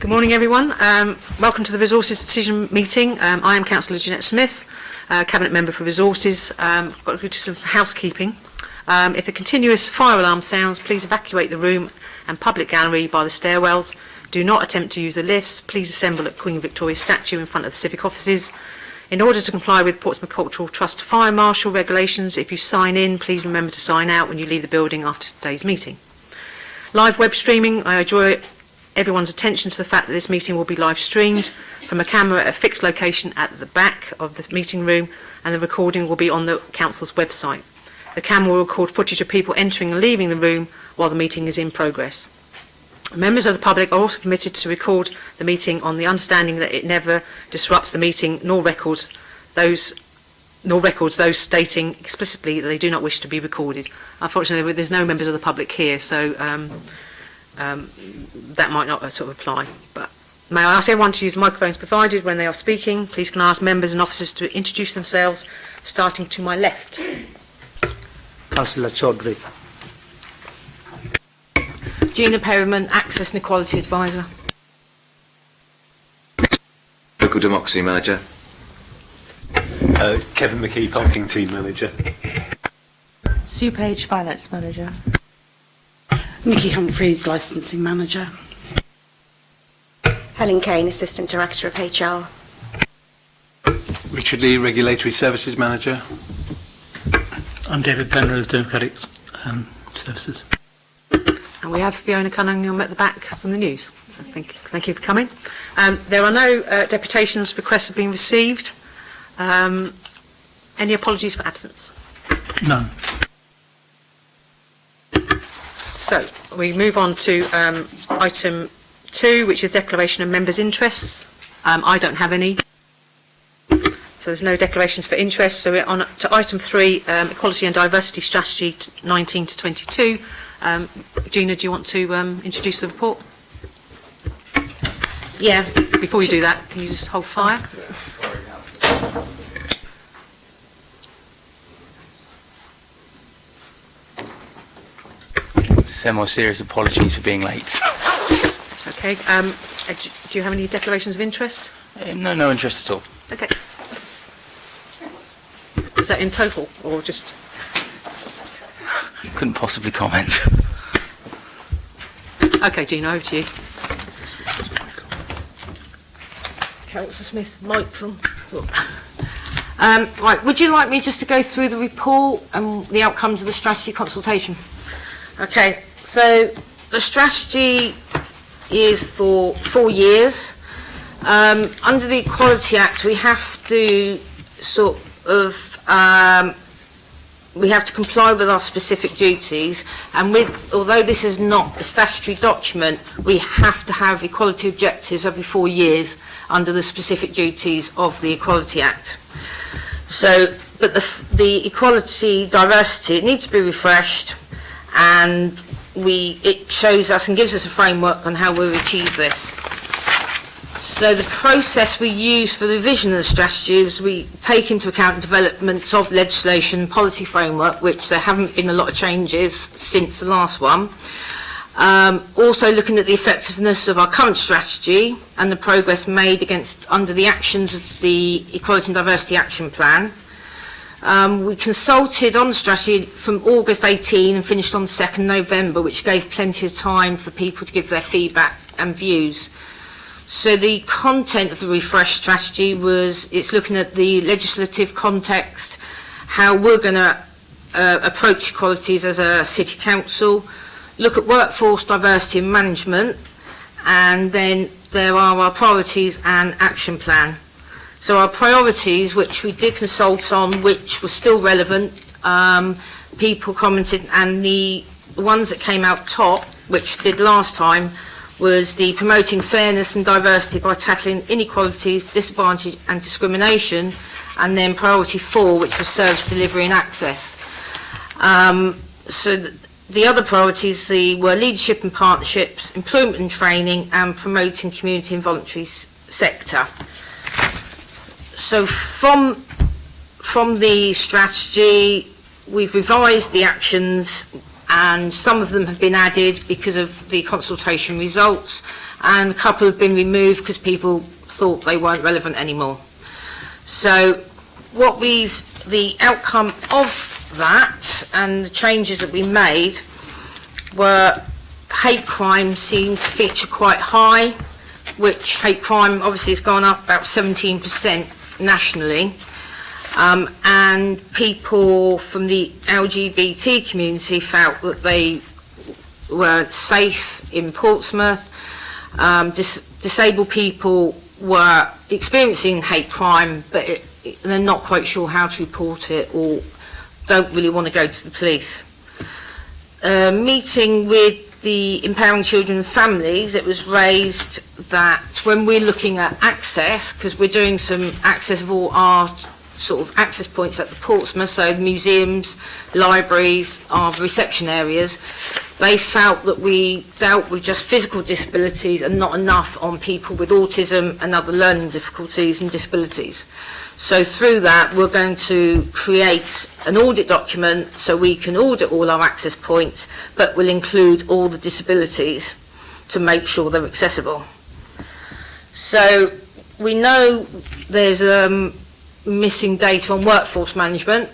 Good morning, everyone. Welcome to the Resources Decision meeting. I am Councillor Jeanette Smith, Cabinet Member for Resources. I've got to do some housekeeping. If the continuous fire alarm sounds, please evacuate the room and public gallery by the stairwells. Do not attempt to use the lifts. Please assemble at Queen Victoria statue in front of the civic offices. In order to comply with Portsmouth Cultural Trust fire marshal regulations, if you sign in, please remember to sign out when you leave the building after today's meeting. Live web streaming. I draw everyone's attention to the fact that this meeting will be live streamed from a camera at a fixed location at the back of the meeting room, and the recording will be on the Council's website. The camera will record footage of people entering and leaving the room while the meeting is in progress. Members of the public are also permitted to record the meeting on the understanding that it never disrupts the meeting nor records those stating explicitly that they do not wish to be recorded. Unfortunately, there's no members of the public here, so that might not sort of apply. But may I ask everyone to use microphones provided when they are speaking. Please can I ask members and officers to introduce themselves, starting to my left. Councillor Chaudhry. Gina Perriman, Access and Equality Advisor. Local Democracy Manager. Kevin McKee, Parking Team Manager. Sue Page, Finance Manager. Nikki Humphreys, Licensing Manager. Helen Kane, Assistant Director of HR. Richard Lee, Regulatory Services Manager. I'm David Penrose, Democratic Services. And we have Fiona Cunningham at the back from the news. So thank you for coming. There are no deputations requests have been received. Any apologies for absence? None. So we move on to item 2, which is declaration of members' interests. I don't have any. So there's no declarations for interest. So we're on to item 3, Equality and Diversity Strategy 19 to 22. Gina, do you want to introduce the report? Yeah. Before you do that, can you just hold fire? Send my serious apologies for being late. It's okay. Do you have any declarations of interest? No interest at all. Okay. Is that in total or just? Couldn't possibly comment. Okay, Gina, over to you. Councillor Smith, mic's on. Right, would you like me just to go through the report and the outcomes of the strategy consultation? Okay, so the strategy is for 4 years. Under the Equality Act, we have to we have to comply with our specific duties, and although this is not a statutory document, we have to have equality objectives every 4 years under the specific duties of the Equality Act. So, but the equality diversity, it needs to be refreshed, and it shows us and gives us a framework on how we'll achieve this. So the process we use for the revision of the strategy is we take into account developments of legislation and policy framework, which there haven't been a lot of changes since the last one. Also looking at the effectiveness of our current strategy and the progress made under the actions of the Equality and Diversity Action Plan. We consulted on the strategy from August 18 and finished on the 2nd November, which gave plenty of time for people to give their feedback and views. So the content of the refreshed strategy it's looking at the legislative context, how we're going to approach equalities as a city council, look at workforce diversity and management, and then there are our priorities and action plan. So our priorities, which we did consult on, which were still relevant, people commented, and the ones that came out top, which did last time, was the promoting fairness and diversity by tackling inequalities, disadvantage and discrimination, and then priority 4, which was service delivery and access. So the other priorities were leadership and partnerships, employment and training, and promoting community and voluntary sector. So from the strategy, we've revised the actions, and some of them have been added because of the consultation results, and a couple have been removed because people thought they weren't relevant anymore. So the outcome of that and the changes that we made were hate crime seemed to feature quite high, which hate crime obviously has gone up about 17% nationally. And people from the LGBT community felt that they weren't safe in Portsmouth. Disabled people were experiencing hate crime, but they're not quite sure how to report it or don't really want to go to the police. Meeting with the Empowering Children and Families, it was raised that when we're looking at access, because we're doing some access of all our sort of access points at the Portsmouth, so museums, libraries, our reception areas, they felt that we dealt with just physical disabilities and not enough on people with autism and other learning difficulties and disabilities. So through that, we're going to create an audit document so we can audit all our access points, but will include all the disabilities to make sure they're accessible. So we know there's missing data on workforce management.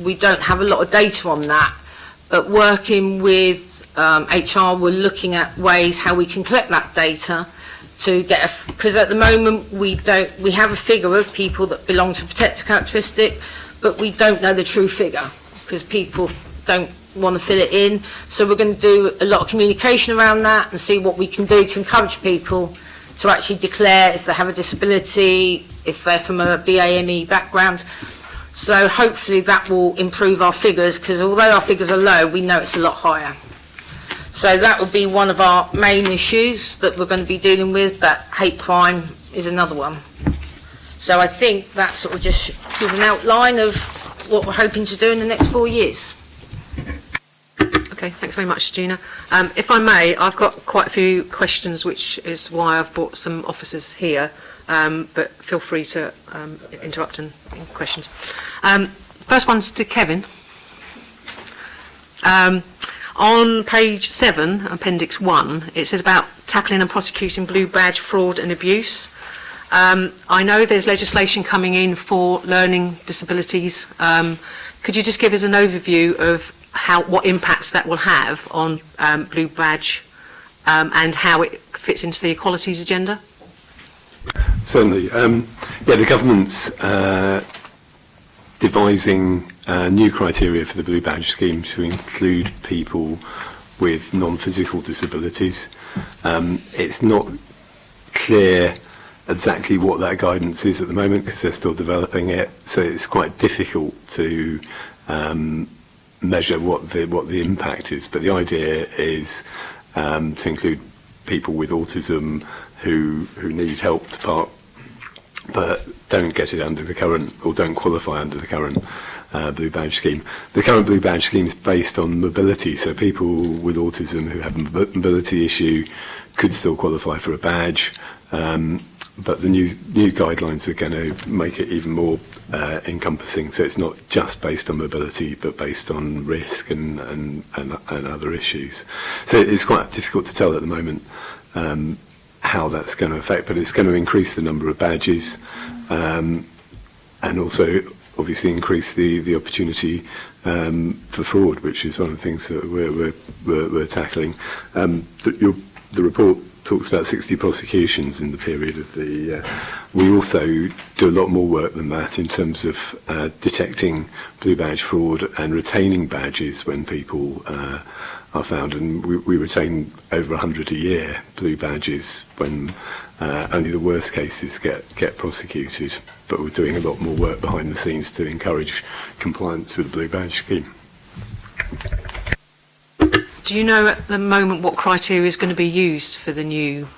We don't have a lot of data on that, but working with HR, we're looking at ways how we can collect that data to get because at the moment we have a figure of people that belong to a protected characteristic, but we don't know the true figure because people don't want to fill it in. So we're going to do a lot of communication around that and see what we can do to encourage people to actually declare if they have a disability, if they're from a BAME background. So hopefully that will improve our figures, because although our figures are low, we know it's a lot higher. So that would be one of our main issues that we're going to be dealing with, but hate crime is another one. So I think that sort of just gives an outline of what we're hoping to do in the next 4 years. Okay, thanks very much, Gina. If I may, I've got quite a few questions, which is why I've brought some officers here, but feel free to interrupt and questions. First one's to Kevin. On page 7, Appendix 1, it says about tackling and prosecuting blue badge fraud and abuse. I know there's legislation coming in for learning disabilities. Could you just give us an overview of what impact that will have on blue badge and how it fits into the equalities agenda? Certainly. The government's devising new criteria for the blue badge scheme to include people with non-physical disabilities. It's not clear exactly what that guidance is at the moment because they're still developing it, so it's quite difficult to measure what the impact is. But the idea is to include people with autism who need help to park but don't get it under the current, or don't qualify under the current blue badge scheme. The current blue badge scheme is based on mobility, so people with autism who have a mobility issue could still qualify for a badge, but the new guidelines are going to make it even more encompassing, so it's not just based on mobility but based on risk and other issues. So it's quite difficult to tell at the moment how that's going to affect, but it's going to increase the number of badges and also obviously increase the opportunity for fraud, which is one of the things that we're tackling. The report talks about 60 prosecutions in the period of the... we also do a lot more work than that in terms of detecting blue badge fraud and retaining badges when people are found, and we retain over 100 a year blue badges when only the worst cases get prosecuted, but we're doing a lot more work behind the scenes to encourage compliance with the blue badge scheme. Do you know at the moment what criteria is going to be used for the new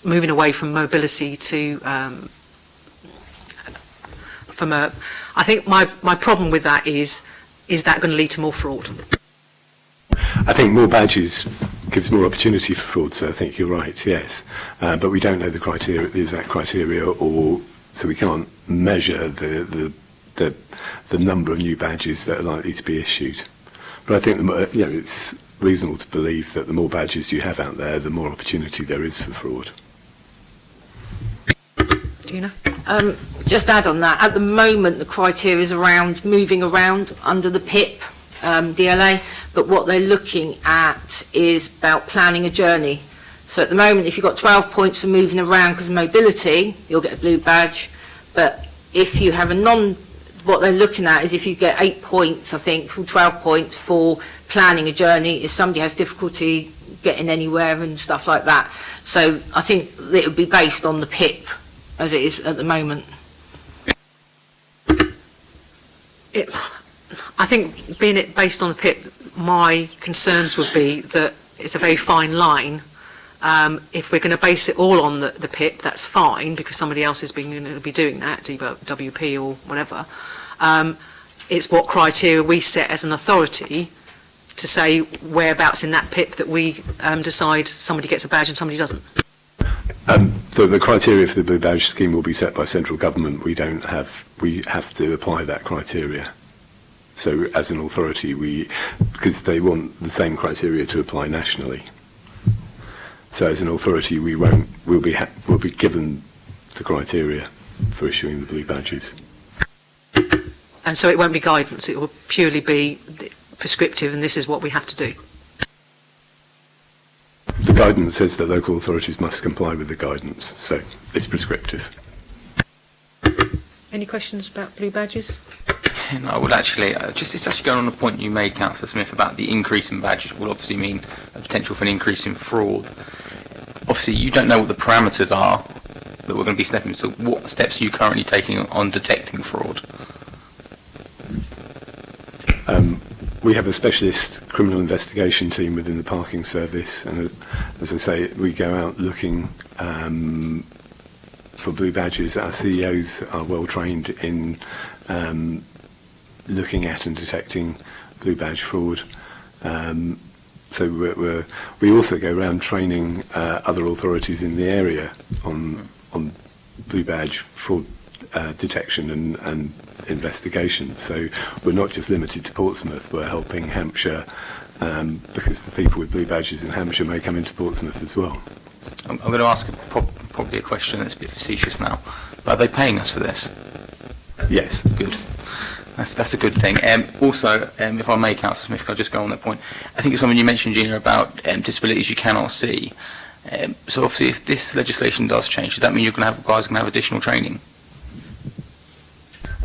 moving away from mobility to I think my problem with that is that going to lead to more fraud? I think more badges gives more opportunity for fraud, so I think you're right, yes. But we don't know the exact criteria, so we can't measure the the number of new badges that are likely to be issued. But I think reasonable to believe that the more badges you have out there, the more opportunity there is for fraud. Gina? Just add on that, at the moment the criteria is around moving around under the PIP DLA, but what they're looking at is about planning a journey. So at the moment, if you've got 12 points for moving around because of mobility, you'll get a blue badge. But if you have what they're looking at is if you get 8 points, I think, or 12 points for planning a journey, if somebody has difficulty getting anywhere and stuff like that. So I think it would be based on the PIP as it is at the moment. I think being it based on the PIP, my concerns would be that it's a very fine line. If we're going to base it all on the PIP, that's fine, because somebody else is going to be doing that, DWP or whatever. It's what criteria we set as an authority to say whereabouts in that PIP that we decide somebody gets a badge and somebody doesn't. The criteria for the Blue Badge scheme will be set by central government. We have to apply that criteria. So as an authority, because they want the same criteria to apply nationally. So as an authority, we'll be given the criteria for issuing the blue badges. And so it won't be guidance, it will purely be prescriptive, and this is what we have to do. The guidance says that local authorities must comply with the guidance, so it's prescriptive. Any questions about blue badges? No, well, actually, it's actually going on the point you made, Councillor Smith, about the increase in badges will obviously mean a potential for an increase in fraud. Obviously, you don't know what the parameters are that we're going to be stepping. So what steps are you currently taking on detecting fraud? We have a specialist criminal investigation team within the parking service, and as I say, we go out looking for blue badges. Our CEOs are well trained in looking at and detecting blue badge fraud. So we also go around training other authorities in the area on blue badge fraud detection and investigation. So we're not just limited to Portsmouth, we're helping Hampshire, because the people with blue badges in Hampshire may come into Portsmouth as well. I'm going to ask probably a question that's a bit facetious now, but are they paying us for this? Yes. Good. That's a good thing. Also, if I may, Councillor Smith, I'll just go on that point. I think it's something you mentioned, Gina, about disabilities you cannot see. So obviously, if this legislation does change, does that mean you're going to have guys going to have additional training?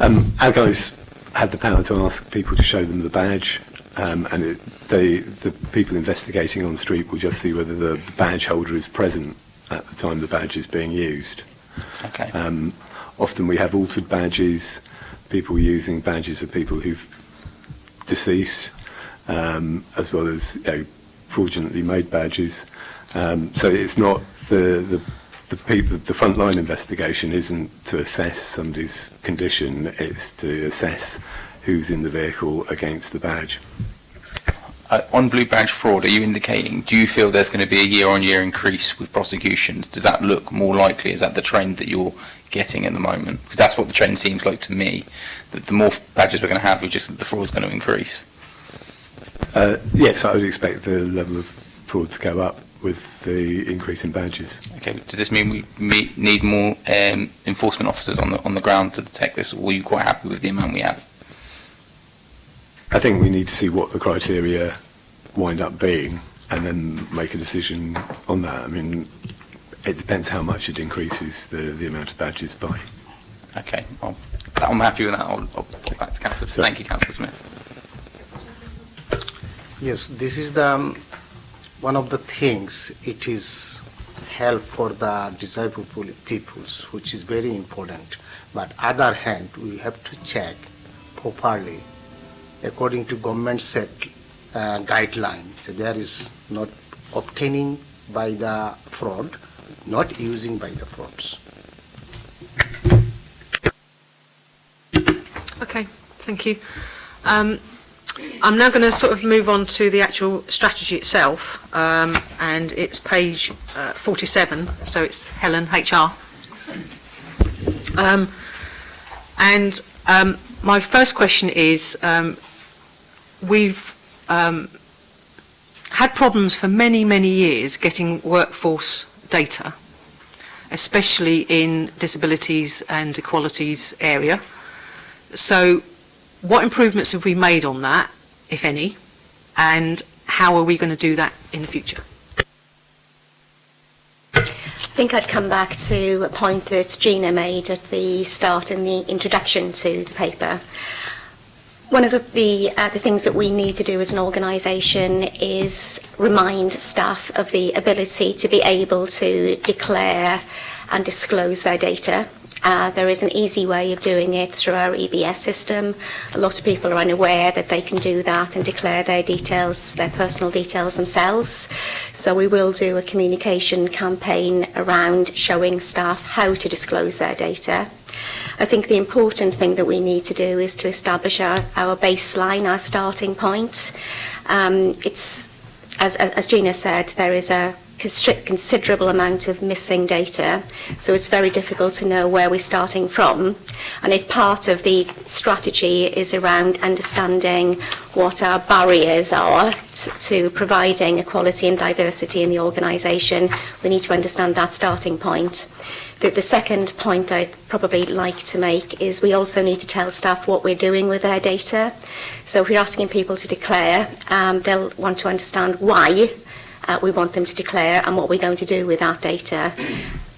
Our guys have the power to ask people to show them the badge, and the people investigating on the street will just see whether the badge holder is present at the time the badge is being used. Okay. Often we have altered badges, people using badges of people who've deceased, as well as fraudulently made badges. So it's not the frontline investigation isn't to assess somebody's condition, it's to assess who's in the vehicle against the badge. On blue badge fraud, are you indicating, do you feel there's going to be a year-on-year increase with prosecutions? Does that look more likely? Is that the trend that you're getting at the moment? Because that's what the trend seems like to me, that the more badges we're going to have, the fraud's going to increase. Yes, I would expect the level of fraud to go up with the increase in badges. Okay, does this mean we need more enforcement officers on the ground to detect this, or are you quite happy with the amount we have? I think we need to see what the criteria wind up being and then make a decision on that. I mean, it depends how much it increases the amount of badges by. Okay, I'm happy with that. I'll put back to Councillor. Thank you, Councillor Smith. Yes, this is one of the things. It is help for the disabled peoples, which is very important. But other hand, we have to check properly according to government set guideline. So there is not obtaining by the fraud, not using by the frauds. Okay, thank you. I'm now going to sort of move on to the actual strategy itself, and it's page 47, so it's Helen, HR. My first question is, we've had problems for many, many years getting workforce data, especially in disabilities and equalities area. So what improvements have we made on that, if any, and how are we going to do that in the future? I think I'd come back to a point that Gina made at the start in the introduction to the paper. One of the things that we need to do as an organisation is remind staff of the ability to be able to declare and disclose their data. There is an easy way of doing it through our EBS system. A lot of people are unaware that they can do that and declare their details, their personal details themselves. So we will do a communication campaign around showing staff how to disclose their data. I think the important thing that we need to do is to establish our baseline, our starting point. It's, as Gina said, there is a considerable amount of missing data, so it's very difficult to know where we're starting from. And if part of the strategy is around understanding what our barriers are to providing equality and diversity in the organisation, we need to understand that starting point. The second point I'd probably like to make is we also need to tell staff what we're doing with their data. So if we're asking people to declare, they'll want to understand why we want them to declare and what we're going to do with that data.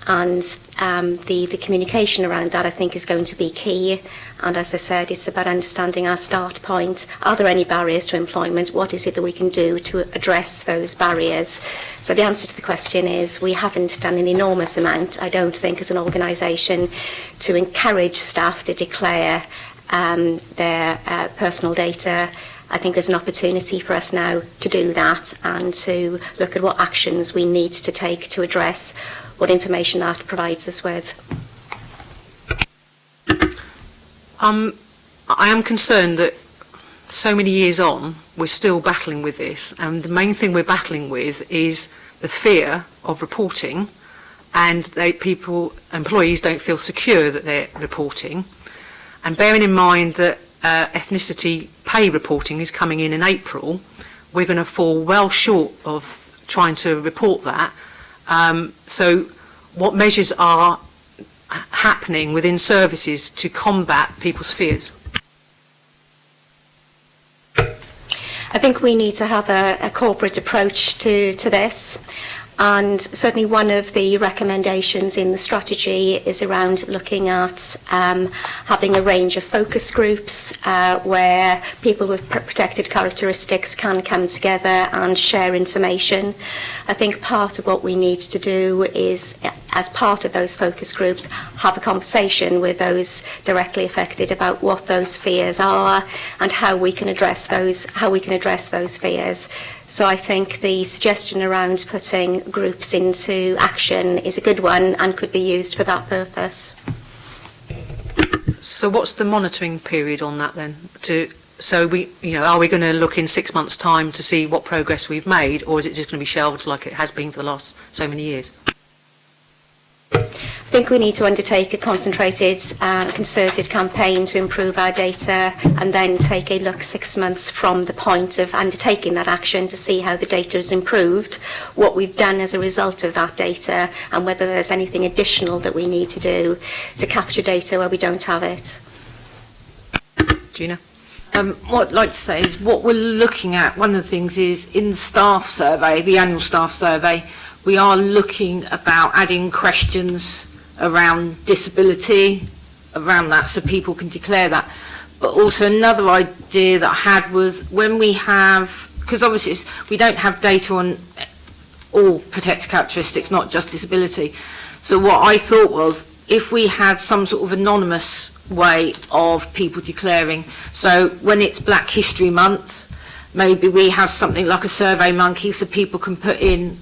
And the communication around that, I think, is going to be key. And as I said, it's about understanding our start point. Are there any barriers to employment? What is it that we can do to address those barriers? So the answer to the question is we haven't done an enormous amount, I don't think, as an organisation to encourage staff to declare their personal data. I think there's an opportunity for us now to do that and to look at what actions we need to take to address what information that provides us with. I am concerned that so many years on, we're still battling with this, and the main thing we're battling with is the fear of reporting, and employees don't feel secure that they're reporting. And bearing in mind that ethnicity pay reporting is coming in April, we're going to fall well short of trying to report that. So what measures are happening within services to combat people's fears? I think we need to have a corporate approach to this. And certainly one of the recommendations in the strategy is around looking at having a range of focus groups where people with protected characteristics can come together and share information. I think part of what we need to do is, as part of those focus groups, have a conversation with those directly affected about what those fears are and how we can address those fears. So I think the suggestion around putting groups into action is a good one and could be used for that purpose. So what's the monitoring period on that then? So are we going to look in 6 months' time to see what progress we've made, or is it just going to be shelved like it has been for the last so many years? I think we need to undertake a concentrated, concerted campaign to improve our data and then take a look 6 months from the point of undertaking that action to see how the data has improved, what we've done as a result of that data, and whether there's anything additional that we need to do to capture data where we don't have it. Gina? What I'd like to say is what we're looking at, one of the things is in the staff survey, the annual staff survey, we are looking about adding questions around disability, around that, so people can declare that. But also another idea that I had was when we have, because obviously we don't have data on all protected characteristics, not just disability. So what I thought was if we had some sort of anonymous way of people declaring, so when it's Black History Month, maybe we have something like a Survey Monkey so people can put in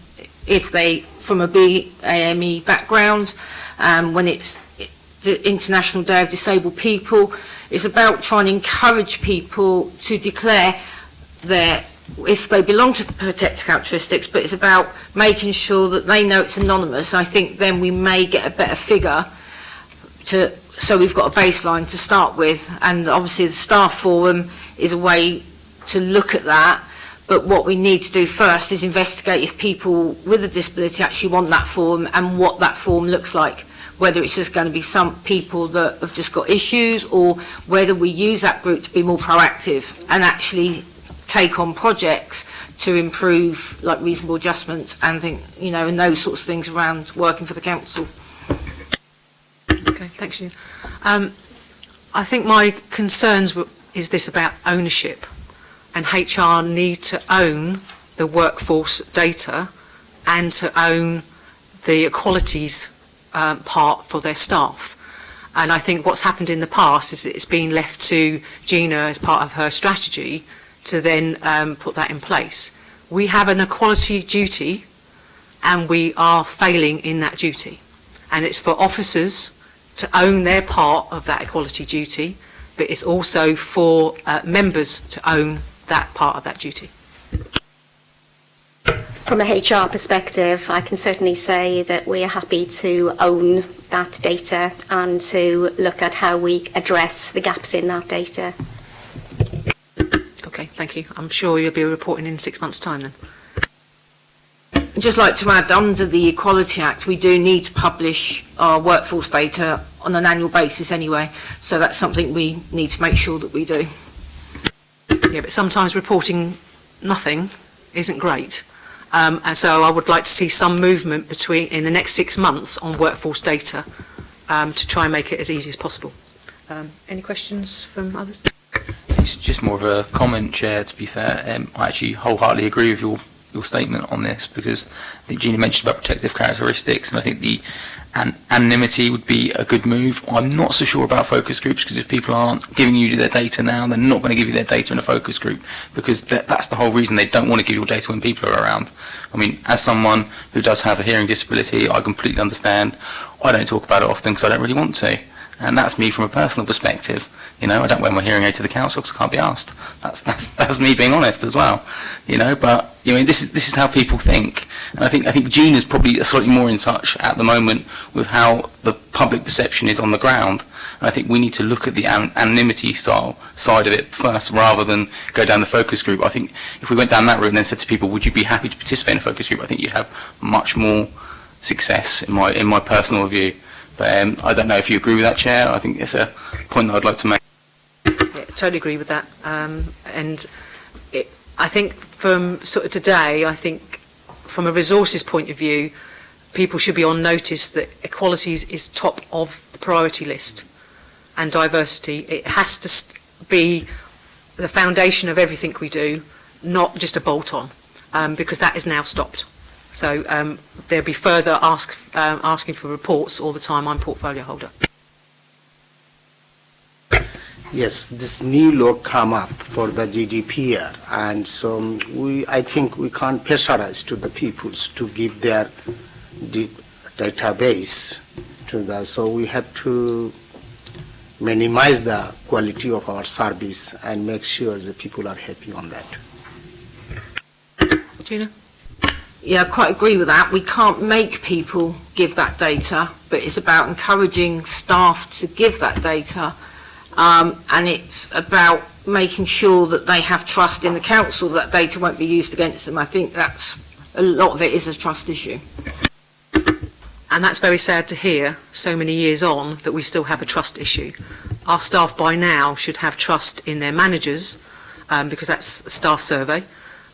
if they from a BAME background, when it's the International Day of Disabled People. It's about trying to encourage people to declare if they belong to protected characteristics, but it's about making sure that they know it's anonymous. I think then we may get a better figure so we've got a baseline to start with, and obviously the staff forum is a way to look at that. But what we need to do first is investigate if people with a disability actually want that form and what that form looks like. Whether it's just going to be some people that have just got issues, or whether we use that group to be more proactive and actually take on projects to improve, like reasonable adjustments and and those sorts of things around working for the council. Okay, thanks, you. I think my concerns is this about ownership, and HR need to own the workforce data and to own the equalities part for their staff. And I think what's happened in the past is it's been left to Gina as part of her strategy to then put that in place. We have an equality duty and we are failing in that duty. And it's for officers to own their part of that equality duty, but it's also for members to own that part of that duty. From a HR perspective, I can certainly say that we are happy to own that data and to look at how we address the gaps in that data. Okay, thank you. I'm sure you'll be reporting in 6 months' time then. I'd just like to add, under the Equality Act, we do need to publish our workforce data on an annual basis anyway, so that's something we need to make sure that we do. Yeah, but sometimes reporting nothing isn't great. And so I would like to see some movement in the next 6 months on workforce data to try and make it as easy as possible. Any questions from others? It's just more of a comment, Chair, to be fair. I actually wholeheartedly agree with your statement on this, because I think Gina mentioned about protective characteristics, and I think the anonymity would be a good move. I'm not so sure about focus groups, because if people aren't giving you their data now, they're not going to give you their data in a focus group, because that's the whole reason they don't want to give you data when people are around. I mean, as someone who does have a hearing disability, I completely understand. I don't talk about it often because I don't really want to. And that's me from a personal perspective. I don't wear my hearing aid to the council because I can't be asked. That's me being honest as well. But this is how people think. And I think Gina's probably slightly more in touch at the moment with how the public perception is on the ground. And I think we need to look at the anonymity side of it first, rather than go down the focus group. I think if we went down that route and then said to people, would you be happy to participate in a focus group, I think you'd have much more success in my personal view. But I don't know if you agree with that, Chair. I think it's a point that I'd like to make. Yeah, totally agree with that. I think from sort of today, I think from a resources point of view, people should be on notice that equalities is top of the priority list, and diversity. It has to be the foundation of everything we do, not just a bolt-on, because that is now stopped. So there'll be further asking for reports all the time. I'm portfolio holder. Yes, this new law come up for the GDPR, and so I think we can't pressurize to the peoples to give their database to the. So we have to minimize the quality of our service and make sure the people are happy on that. Gina? Yeah, I quite agree with that. We can't make people give that data, but it's about encouraging staff to give that data. And it's about making sure that they have trust in the council that data won't be used against them. I think a lot of it is a trust issue. And that's very sad to hear, so many years on, that we still have a trust issue. Our staff by now should have trust in their managers, because that's a staff survey.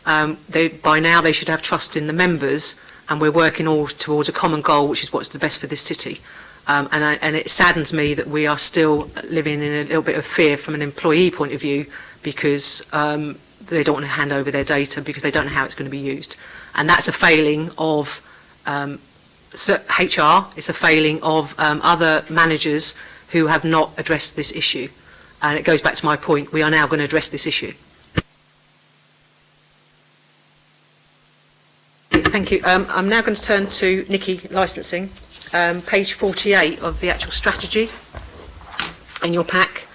By now they should have trust in the members, and we're working all towards a common goal, which is what's the best for this city. And it saddens me that we are still living in a little bit of fear from an employee point of view, because they don't want to hand over their data because they don't know how it's going to be used. And that's a failing of HR, it's a failing of other managers who have not addressed this issue. And it goes back to my point, we are now going to address this issue. Thank you. I'm now going to turn to Nikki, licensing, page 48 of the actual strategy in your pack.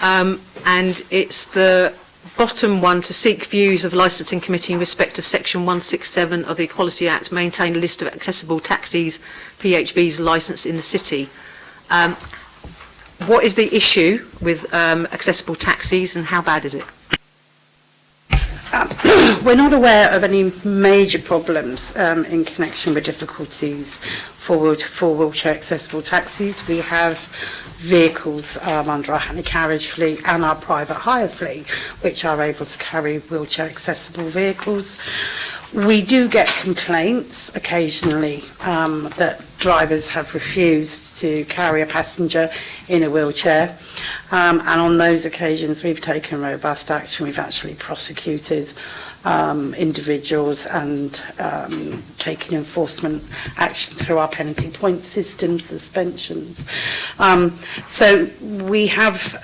And it's the bottom one, to seek views of licensing committee in respect of section 167 of the Equality Act, maintain a list of accessible taxis, PHVs licensed in the city. What is the issue with accessible taxis, and how bad is it? We're not aware of any major problems in connection with difficulties for wheelchair accessible taxis. We have vehicles under our Hackney carriage fleet and our private hire fleet which are able to carry wheelchair accessible vehicles. We do get complaints occasionally that drivers have refused to carry a passenger in a wheelchair, and on those occasions we've taken robust action. We've actually prosecuted individuals and taken enforcement action through our penalty point system, suspensions. So we have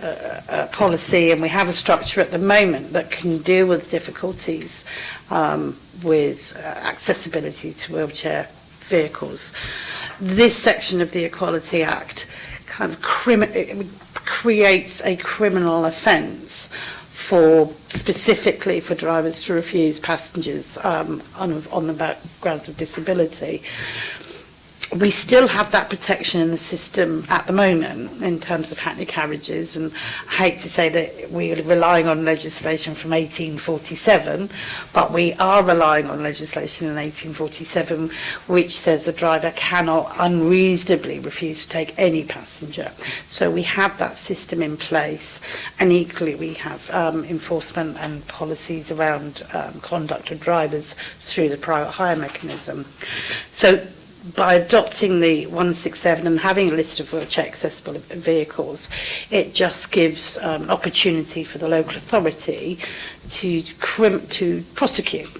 a policy and we have a structure at the moment that can deal with difficulties with accessibility to wheelchair vehicles. This section of the Equality Act kind of creates a criminal offence specifically for drivers to refuse passengers on the grounds of disability. We still have that protection in the system at the moment in terms of Hackney carriages, and I hate to say that we're relying on legislation from 1847, but we are relying on legislation in 1847 which says the driver cannot unreasonably refuse to take any passenger. So we have that system in place, and equally we have enforcement and policies around conduct of drivers through the private hire mechanism. So by adopting the 167 and having a list of wheelchair accessible vehicles, it just gives opportunity for the local authority to prosecute.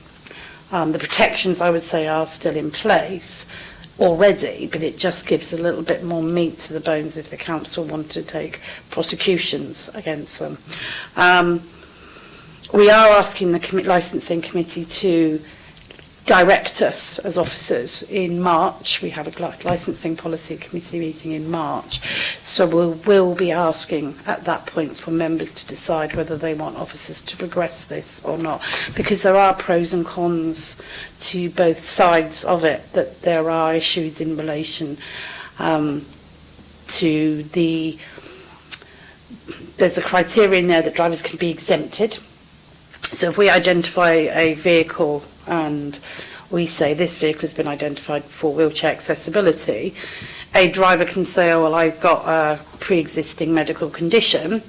The protections, I would say, are still in place already, but it just gives a little bit more meat to the bones if the council want to take prosecutions against them. We are asking the licensing committee to direct us as officers in March. We have a licensing policy committee meeting in March, so we'll be asking at that point for members to decide whether they want officers to progress this or not, because there are pros and cons to both sides of it, that there are issues in relation to there's a criterion there that drivers can be exempted. So if we identify a vehicle and we say this vehicle has been identified for wheelchair accessibility, a driver can say, oh, well, I've got a pre-existing medical condition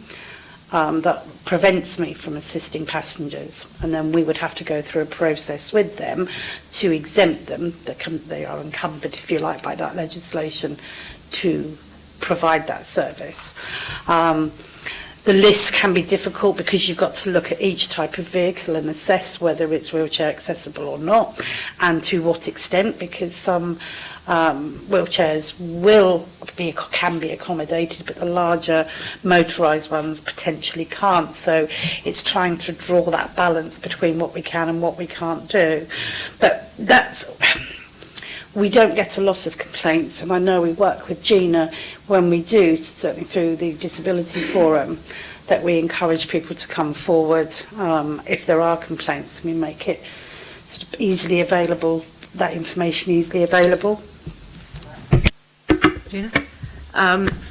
that prevents me from assisting passengers, and then we would have to go through a process with them to exempt them. They are encumbered, if you like, by that legislation to provide that service. The list can be difficult because you've got to look at each type of vehicle and assess whether it's wheelchair accessible or not, and to what extent, because some wheelchairs can be accommodated, but the larger motorised ones potentially can't. So it's trying to draw that balance between what we can and what we can't do. But we don't get a lot of complaints, and I know we work with Gina when we do, certainly through the Disability Forum, that we encourage people to come forward if there are complaints, and we make it sort of easily available, that information easily available. Gina?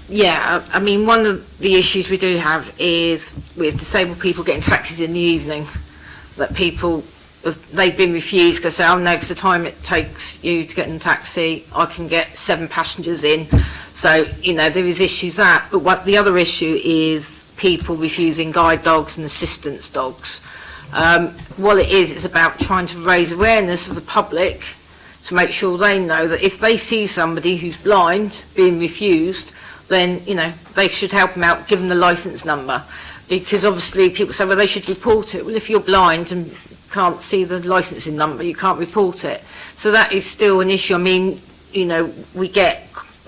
Yeah, I mean, one of the issues we do have is with disabled people getting taxis in the evening, that people, they've been refused because they say, oh no, because the time it takes you to get in a taxi, I can get 7 passengers in. So, you know, there is issues that. But what the other issue is people refusing guide dogs and assistance dogs. What it is, it's about trying to raise awareness of the public to make sure they know that if they see somebody who's blind being refused, then, you know, they should help them out, give them the licence number. Because obviously people say, well, they should report it. Well, if you're blind and can't see the licensing number, you can't report it. So that is still an issue. I mean, you know, we get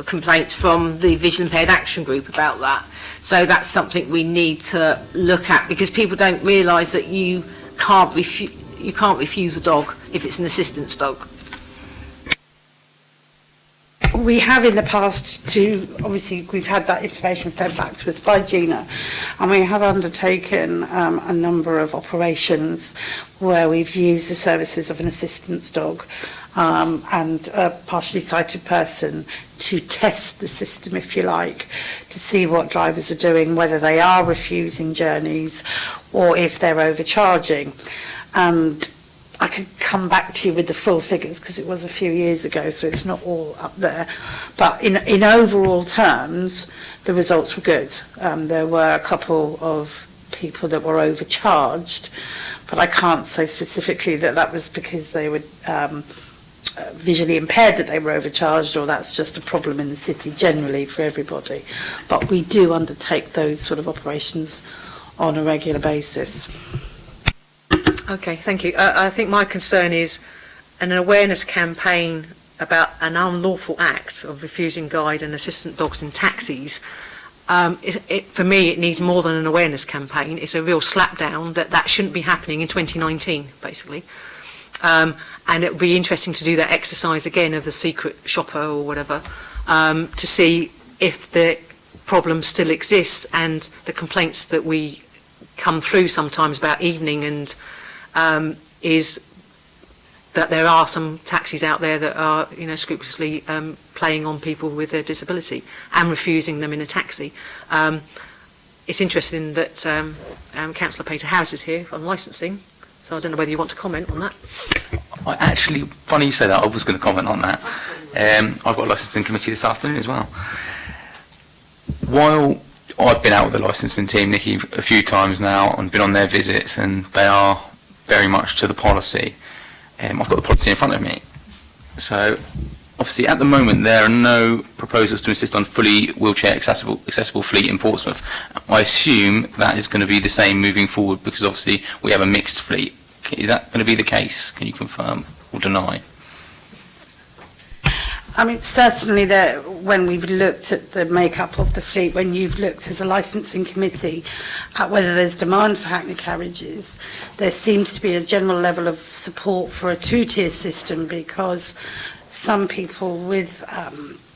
complaints from the Visually Impaired Action Group about that. So that's something we need to look at, because people don't realise that you can't refuse a dog if it's an assistance dog. We have in the past obviously we've had that information fed back to us by Gina, and we have undertaken a number of operations where we've used the services of an assistance dog and a partially sighted person to test the system, if you like, to see what drivers are doing, whether they are refusing journeys or if they're overcharging. and I could come back to you with the full figures because it was a few years ago, so it's not all up there. But in overall terms, the results were good. There were a couple of people that were overcharged, but I can't say specifically that that was because they were visually impaired that they were overcharged, or that's just a problem in the city generally for everybody. But we do undertake those sort of operations on a regular basis. Okay, thank you. I think my concern is an awareness campaign about an unlawful act of refusing guide and assistant dogs in taxis. For me, it needs more than an awareness campaign. It's a real slapdown that shouldn't be happening in 2019, basically. And it would be interesting to do that exercise again of the secret shopper or whatever, to see if the problem still exists and the complaints that we come through sometimes about evening and is that there are some taxis out there that are, scrupulously playing on people with a disability and refusing them in a taxi. It's interesting that Councillor Peter Harris is here on licensing, so I don't know whether you want to comment on that. Funny you say that, I was going to comment on that. I've got a licensing committee this afternoon as well. While I've been out with the licensing team, Nikki, a few times now and been on their visits, and they are very much to the policy. I've got the policy in front of me. So, obviously, at the moment, there are no proposals to insist on fully wheelchair accessible fleet in Portsmouth. I assume that is going to be the same moving forward because, obviously, we have a mixed fleet. Is that going to be the case? Can you confirm or deny? I mean, certainly when we've looked at the makeup of the fleet, when you've looked as a licensing committee at whether there's demand for Hackney carriages, there seems to be a general level of support for a two-tier system because some people with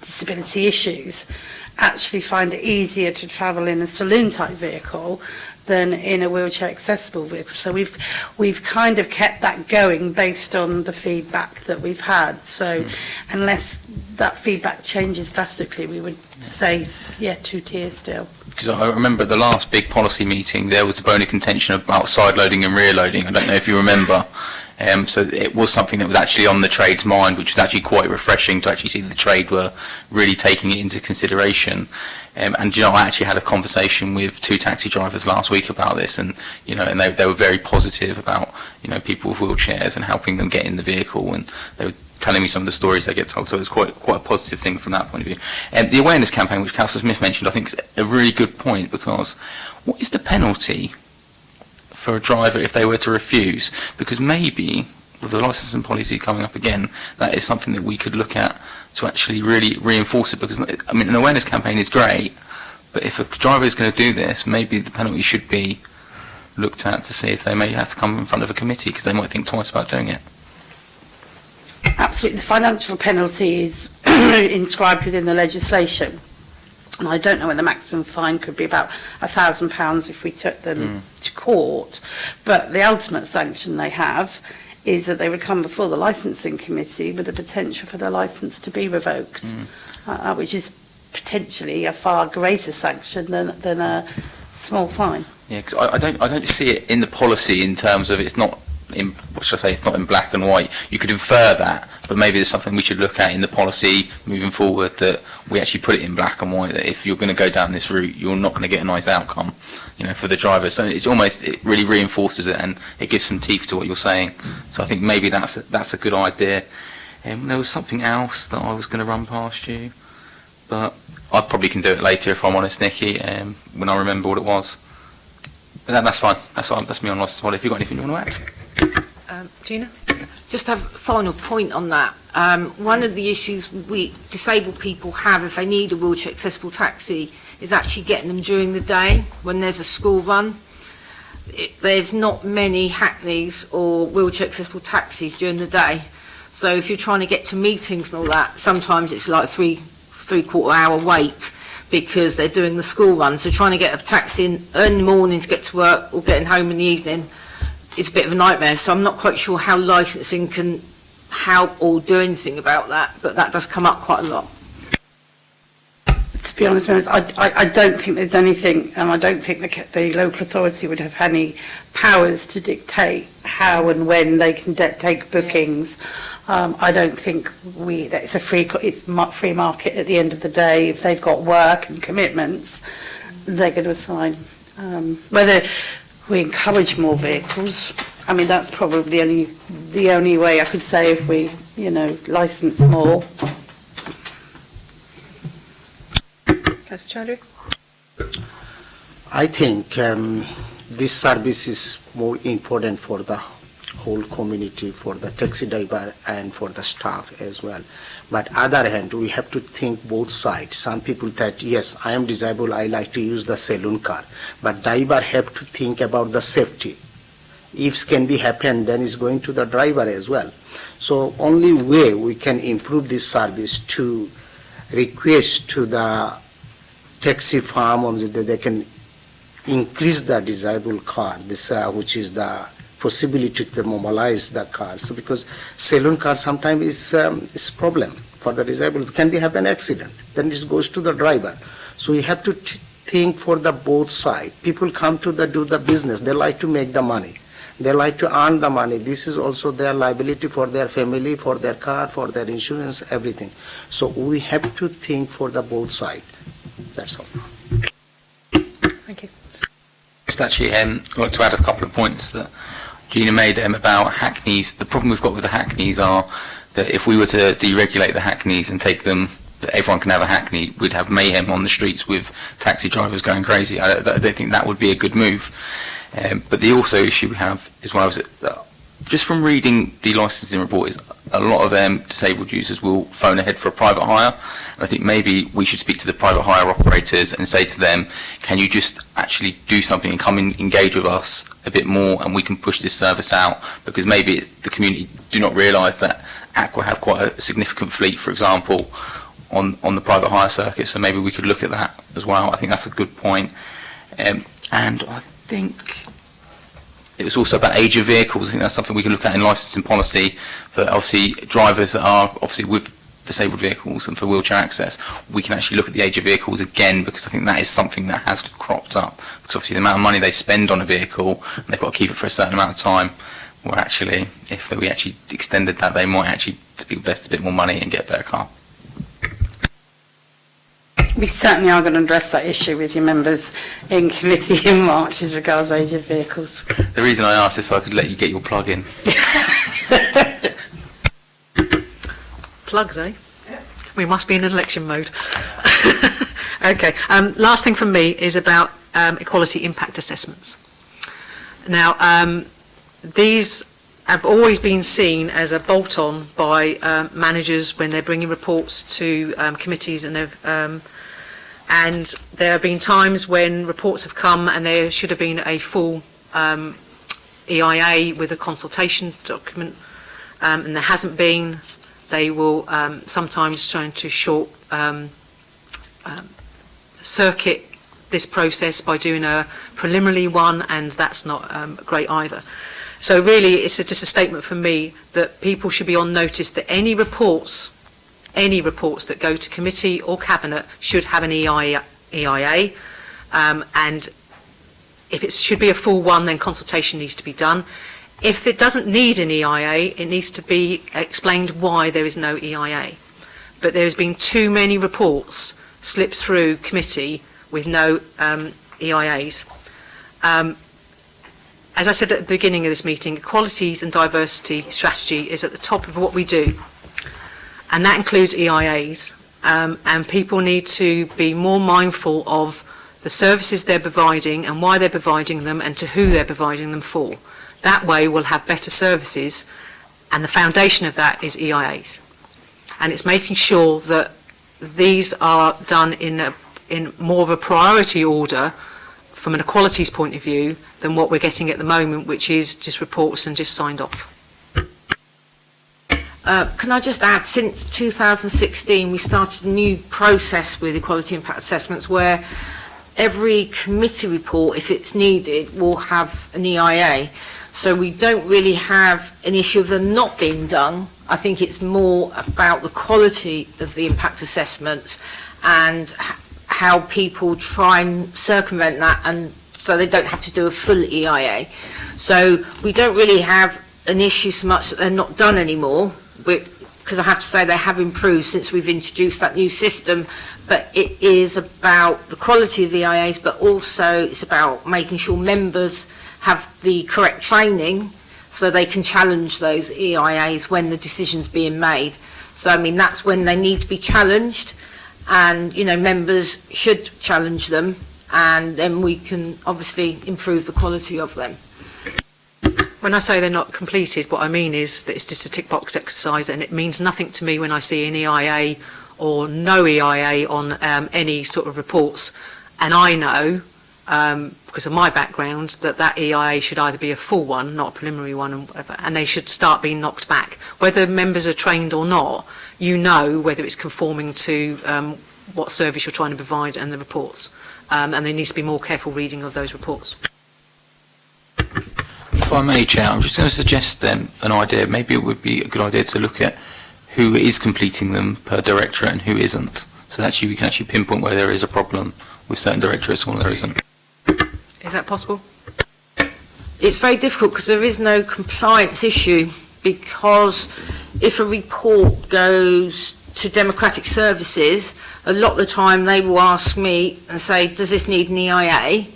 disability issues actually find it easier to travel in a saloon-type vehicle than in a wheelchair accessible vehicle. So we've kind of kept that going based on the feedback that we've had. So unless that feedback changes drastically, we would say, two tiers still. Because I remember at the last big policy meeting, there was a bone of contention about side loading and rear loading. I don't know if you remember. So it was something that was actually on the trade's mind, which was actually quite refreshing to actually see the trade were really taking it into consideration. And I actually had a conversation with two taxi drivers last week about this, and and they were very positive about people with wheelchairs and helping them get in the vehicle, and they were telling me some of the stories they get told. So it was quite a positive thing from that point of view. And the awareness campaign, which Councillor Smith mentioned, I think is a really good point, because what is the penalty for a driver if they were to refuse? Because maybe with the licensing policy coming up again, that is something that we could look at to actually really reinforce it. Because an awareness campaign is great, but if a driver is going to do this, maybe the penalty should be looked at to see if they may have to come in front of a committee because they might think twice about doing it. Absolutely, the financial penalty is inscribed within the legislation. And I don't know when the maximum fine could be, about £1,000 if we took them to court. But the ultimate sanction they have is that they would come before the licensing committee with the potential for their licence to be revoked, which is potentially a far greater sanction than a small fine. Yeah, because I don't see it in the policy in terms of it's not in, what should I say, it's not in black and white. You could infer that, but maybe there's something we should look at in the policy moving forward, that we actually put it in black and white, that if you're going to go down this route, you're not going to get a nice outcome, for the driver. So it really reinforces it, and it gives some teeth to what you're saying. So I think maybe that's a good idea. There was something else that I was going to run past you, but I probably can do it later if I'm honest, Nikki, when I remember what it was. But that's fine. That's me on license. Well, if you've got anything you want to add. Gina? Just have a final point on that. One of the issues we disabled people have if they need a wheelchair accessible taxi is actually getting them during the day when there's a school run. There's not many Hackneys or wheelchair accessible taxis during the day. So if you're trying to get to meetings and all that, sometimes it's like three-quarter hour wait because they're doing the school run. So trying to get a taxi in early morning to get to work or getting home in the evening is a bit of a nightmare. So I'm not quite sure how licensing can help or do anything about that, but that does come up quite a lot. To be honest, I don't think there's anything, and I don't think the local authority would have any powers to dictate how and when they can take bookings. I don't think it's a free market at the end of the day. If they've got work and commitments, they're going to assign. Whether we encourage more vehicles, I mean, that's probably the only way I could say if we, licence more. Councillor Chowdhury? I think this service is more important for the whole community, for the taxi driver and for the staff as well. But other hand, we have to think both sides. Some people that, yes, I am disabled, I like to use the saloon car. But driver have to think about the safety. If can be happen, then it's going to the driver as well. So only way we can improve this service to request to the taxi firm that they can increase the disabled car, this which is the possibility to mobilize the cars. So because saloon car sometimes is problem for the disabled. Can be happen accident, then it goes to the driver. So we have to think for the both side. People come to do the business. They like to make the money. They like to earn the money. This is also their liability for their family, for their car, for their insurance, everything. So we have to think for the both side. That's all. Thank you. Just actually, I'd like to add a couple of points that Gina made about hackneys. The problem we've got with the hackneys are that if we were to deregulate the hackneys and take them, that everyone can have a hackney, we'd have mayhem on the streets with taxi drivers going crazy. I don't think that would be a good move. But the also issue we have as well is that just from reading the licensing report is a lot of disabled users will phone ahead for a private hire. And I think maybe we should speak to the private hire operators and say to them, can you just actually do something and come and engage with us a bit more, and we can push this service out, because maybe the community do not realise that Aqua have quite a significant fleet, for example, on the private hire circuit, so maybe we could look at that as well. I think that's a good point. And I think it was also about age of vehicles. I think that's something we can look at in licensing policy for obviously drivers that are obviously with disabled vehicles and for wheelchair access. We can actually look at the age of vehicles again, because I think that is something that has cropped up, because obviously the amount of money they spend on a vehicle and they've got to keep it for a certain amount of time, where actually if we actually extended that, they might actually invest a bit more money and get a better car. We certainly are going to address that issue with your members in committee in March as regards age of vehicles. The reason I asked is so I could let you get your plug in. Plugs, eh? We must be in election mode. Okay. Last thing from me is about equality impact assessments. Now, these have always been seen as a bolt-on by managers when they're bringing reports to committees, and there have been times when reports have come and there should have been a full EIA with a consultation document, and there hasn't been. They will sometimes try to short circuit this process by doing a preliminary one, and that's not great either. So really it's just a statement from me that people should be on notice that any reports that go to committee or cabinet should have an EIA, and if it should be a full one, then consultation needs to be done. If it doesn't need an EIA, it needs to be explained why there is no EIA. But there has been too many reports slipped through committee with no EIAs. As I said at the beginning of this meeting, equalities and diversity strategy is at the top of what we do, and that includes EIAs, and people need to be more mindful of the services they're providing and why they're providing them and to who they're providing them for. That way we'll have better services, and the foundation of that is EIAs. And it's making sure that these are done in more of a priority order from an equalities point of view than what we're getting at the moment, which is just reports and just signed off. Can I just add, since 2016 we started a new process with equality impact assessments where every committee report, if it's needed, will have an EIA. So we don't really have an issue of them not being done. I think it's more about the quality of the impact assessments and how people try and circumvent that and so they don't have to do a full EIA. So we don't really have an issue so much that they're not done anymore, because I have to say they have improved since we've introduced that new system, but it is about the quality of EIAs, but also it's about making sure members have the correct training so they can challenge those EIAs when the decision's being made. So, I mean, that's when they need to be challenged, and, you know, members should challenge them, and then we can obviously improve the quality of them. When I say they're not completed, what I mean is that it's just a tick box exercise, and it means nothing to me when I see an EIA or no EIA on any sort of reports, and I know, because of my background, that EIA should either be a full one, not a preliminary one, and whatever, and they should start being knocked back. Whether members are trained or not, you know whether it's conforming to what service you're trying to provide and the reports, and there needs to be more careful reading of those reports. If I may, Chair, I'm just going to suggest then an idea. Maybe it would be a good idea to look at who is completing them per directorate and who isn't, so that we can actually pinpoint where there is a problem with certain directorates or there isn't. Is that possible? It's very difficult because there is no compliance issue, because if a report goes to Democratic Services, a lot of the time they will ask me and say, does this need an EIA?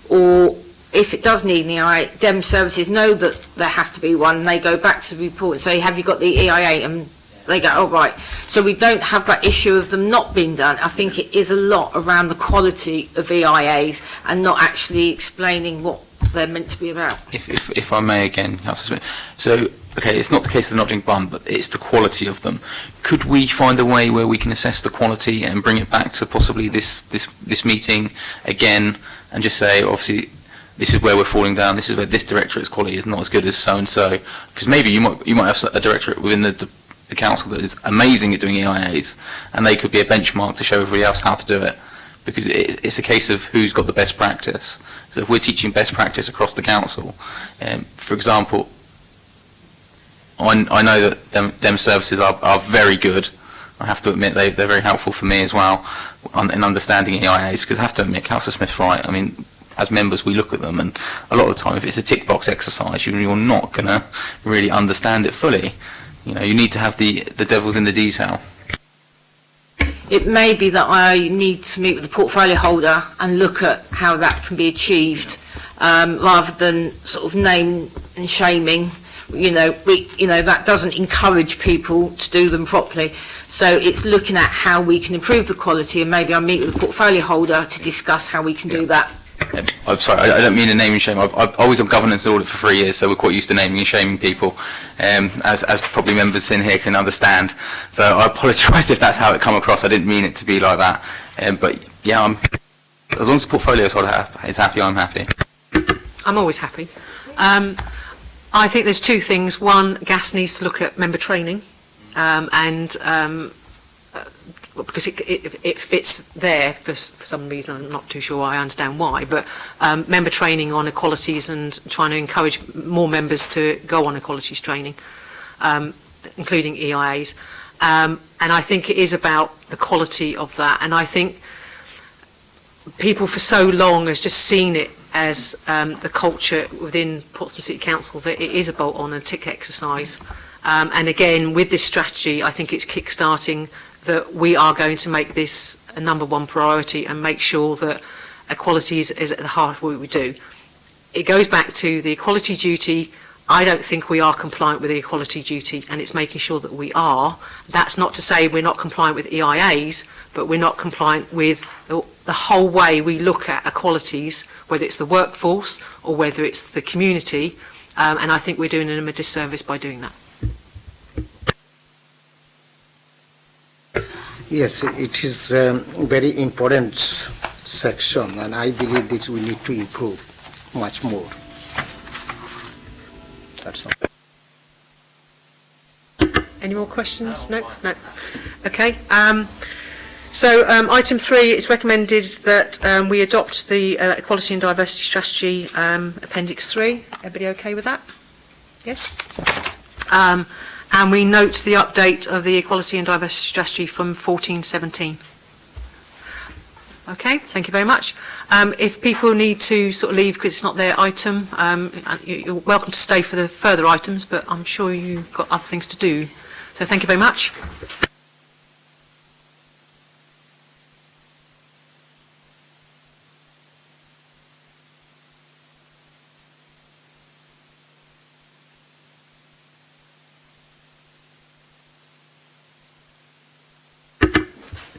Or if it does need an EIA, Dem Services know that there has to be one. They go back to the report and say, have you got the EIA? And they go, oh, right. So we don't have that issue of them not being done. I think it is a lot around the quality of EIAs and not actually explaining what they're meant to be about. If I may again, Councillor Smith. So, okay, it's not the case they're not being done, but it's the quality of them. Could we find a way where we can assess the quality and bring it back to possibly this meeting again, and just say, obviously, this is where we're falling down, this is where this directorate's quality is not as good as so-and-so? Because maybe you might have a directorate within the council that is amazing at doing EIAs, and they could be a benchmark to show everybody else how to do it, because it's a case of who's got the best practice. So if we're teaching best practice across the council, for example, I know that Dem Services are very good. I have to admit they're very helpful for me as well in understanding EIAs, because I have to admit, Councillor Smith's right. I mean, as members we look at them, and a lot of the time if it's a tick box exercise, you're not going to really understand it fully. You know, you need to have the devil's in the detail. It may be that I need to meet with the portfolio holder and look at how that can be achieved, rather than sort of name and shaming. That doesn't encourage people to do them properly. So it's looking at how we can improve the quality, and maybe I'll meet with the portfolio holder to discuss how we can do that. I'm sorry, I don't mean to name and shame. I was on governance and audit for 3 years, so we're quite used to naming and shaming people, as probably members in here can understand. So I apologise if that's how it come across. I didn't mean it to be like that. But yeah, as long as the portfolio is happy, I'm happy. I'm always happy. I think there's two things. One, GAS needs to look at member training, because it fits there for some reason. I'm not too sure I understand why, but member training on equalities and trying to encourage more members to go on equalities training, including EIAs. And I think it is about the quality of that. And I think people for so long has just seen it as the culture within Portsmouth City Council that it is a bolt-on and tick exercise. And again, with this strategy, I think it's kick-starting that we are going to make this a number one priority and make sure that equality is at the heart of what we do. It goes back to the equality duty. I don't think we are compliant with the equality duty, and it's making sure that we are. That's not to say we're not compliant with EIAs, but we're not compliant with the whole way we look at equalities, whether it's the workforce or whether it's the community, and I think we're doing them a disservice by doing that. Yes, it is a very important section, and I believe that we need to improve much more. That's all. Any more questions? No? No. Okay. So item 3, it's recommended that we adopt the Equality and Diversity Strategy Appendix 3. Everybody okay with that? Yes? And we note the update of the Equality and Diversity Strategy from 14-17. Okay, thank you very much. If people need to sort of leave because it's not their item, you're welcome to stay for the further items, but I'm sure you've got other things to do. So thank you very much.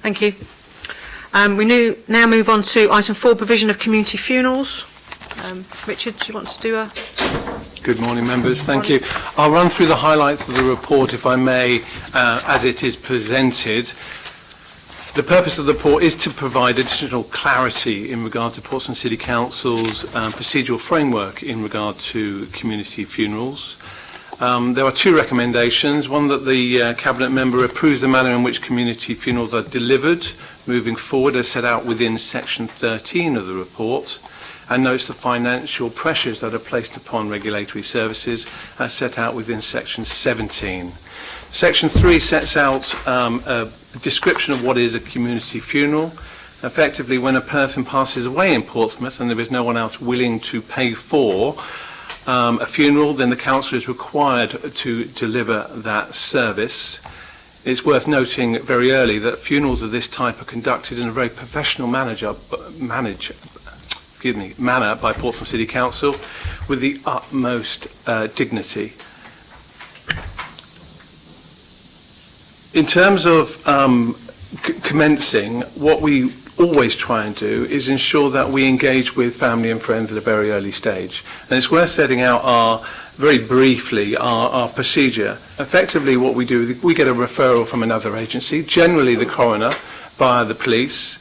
Thank you. We now move on to item 4, provision of community funerals. Richard, do you want to do a... Good morning, members. Thank you. I'll run through the highlights of the report, if I may, as it is presented. The purpose of the report is to provide additional clarity in regard to Portsmouth City Council's procedural framework in regard to community funerals. There are 2 recommendations. One, that the Cabinet member approves the manner in which community funerals are delivered moving forward as set out within section 13 of the report, and notes the financial pressures that are placed upon regulatory services as set out within section 17. Section 3 sets out a description of what is a community funeral. Effectively, when a person passes away in Portsmouth and there is no one else willing to pay for a funeral, then the council is required to deliver that service. It's worth noting very early that funerals of this type are conducted in a very professional manner by Portsmouth City Council with the utmost dignity. In terms of commencing, what we always try and do is ensure that we engage with family and friends at a very early stage. And it's worth setting out very briefly our procedure. Effectively, what we do is we get a referral from another agency, generally the coroner, via the police.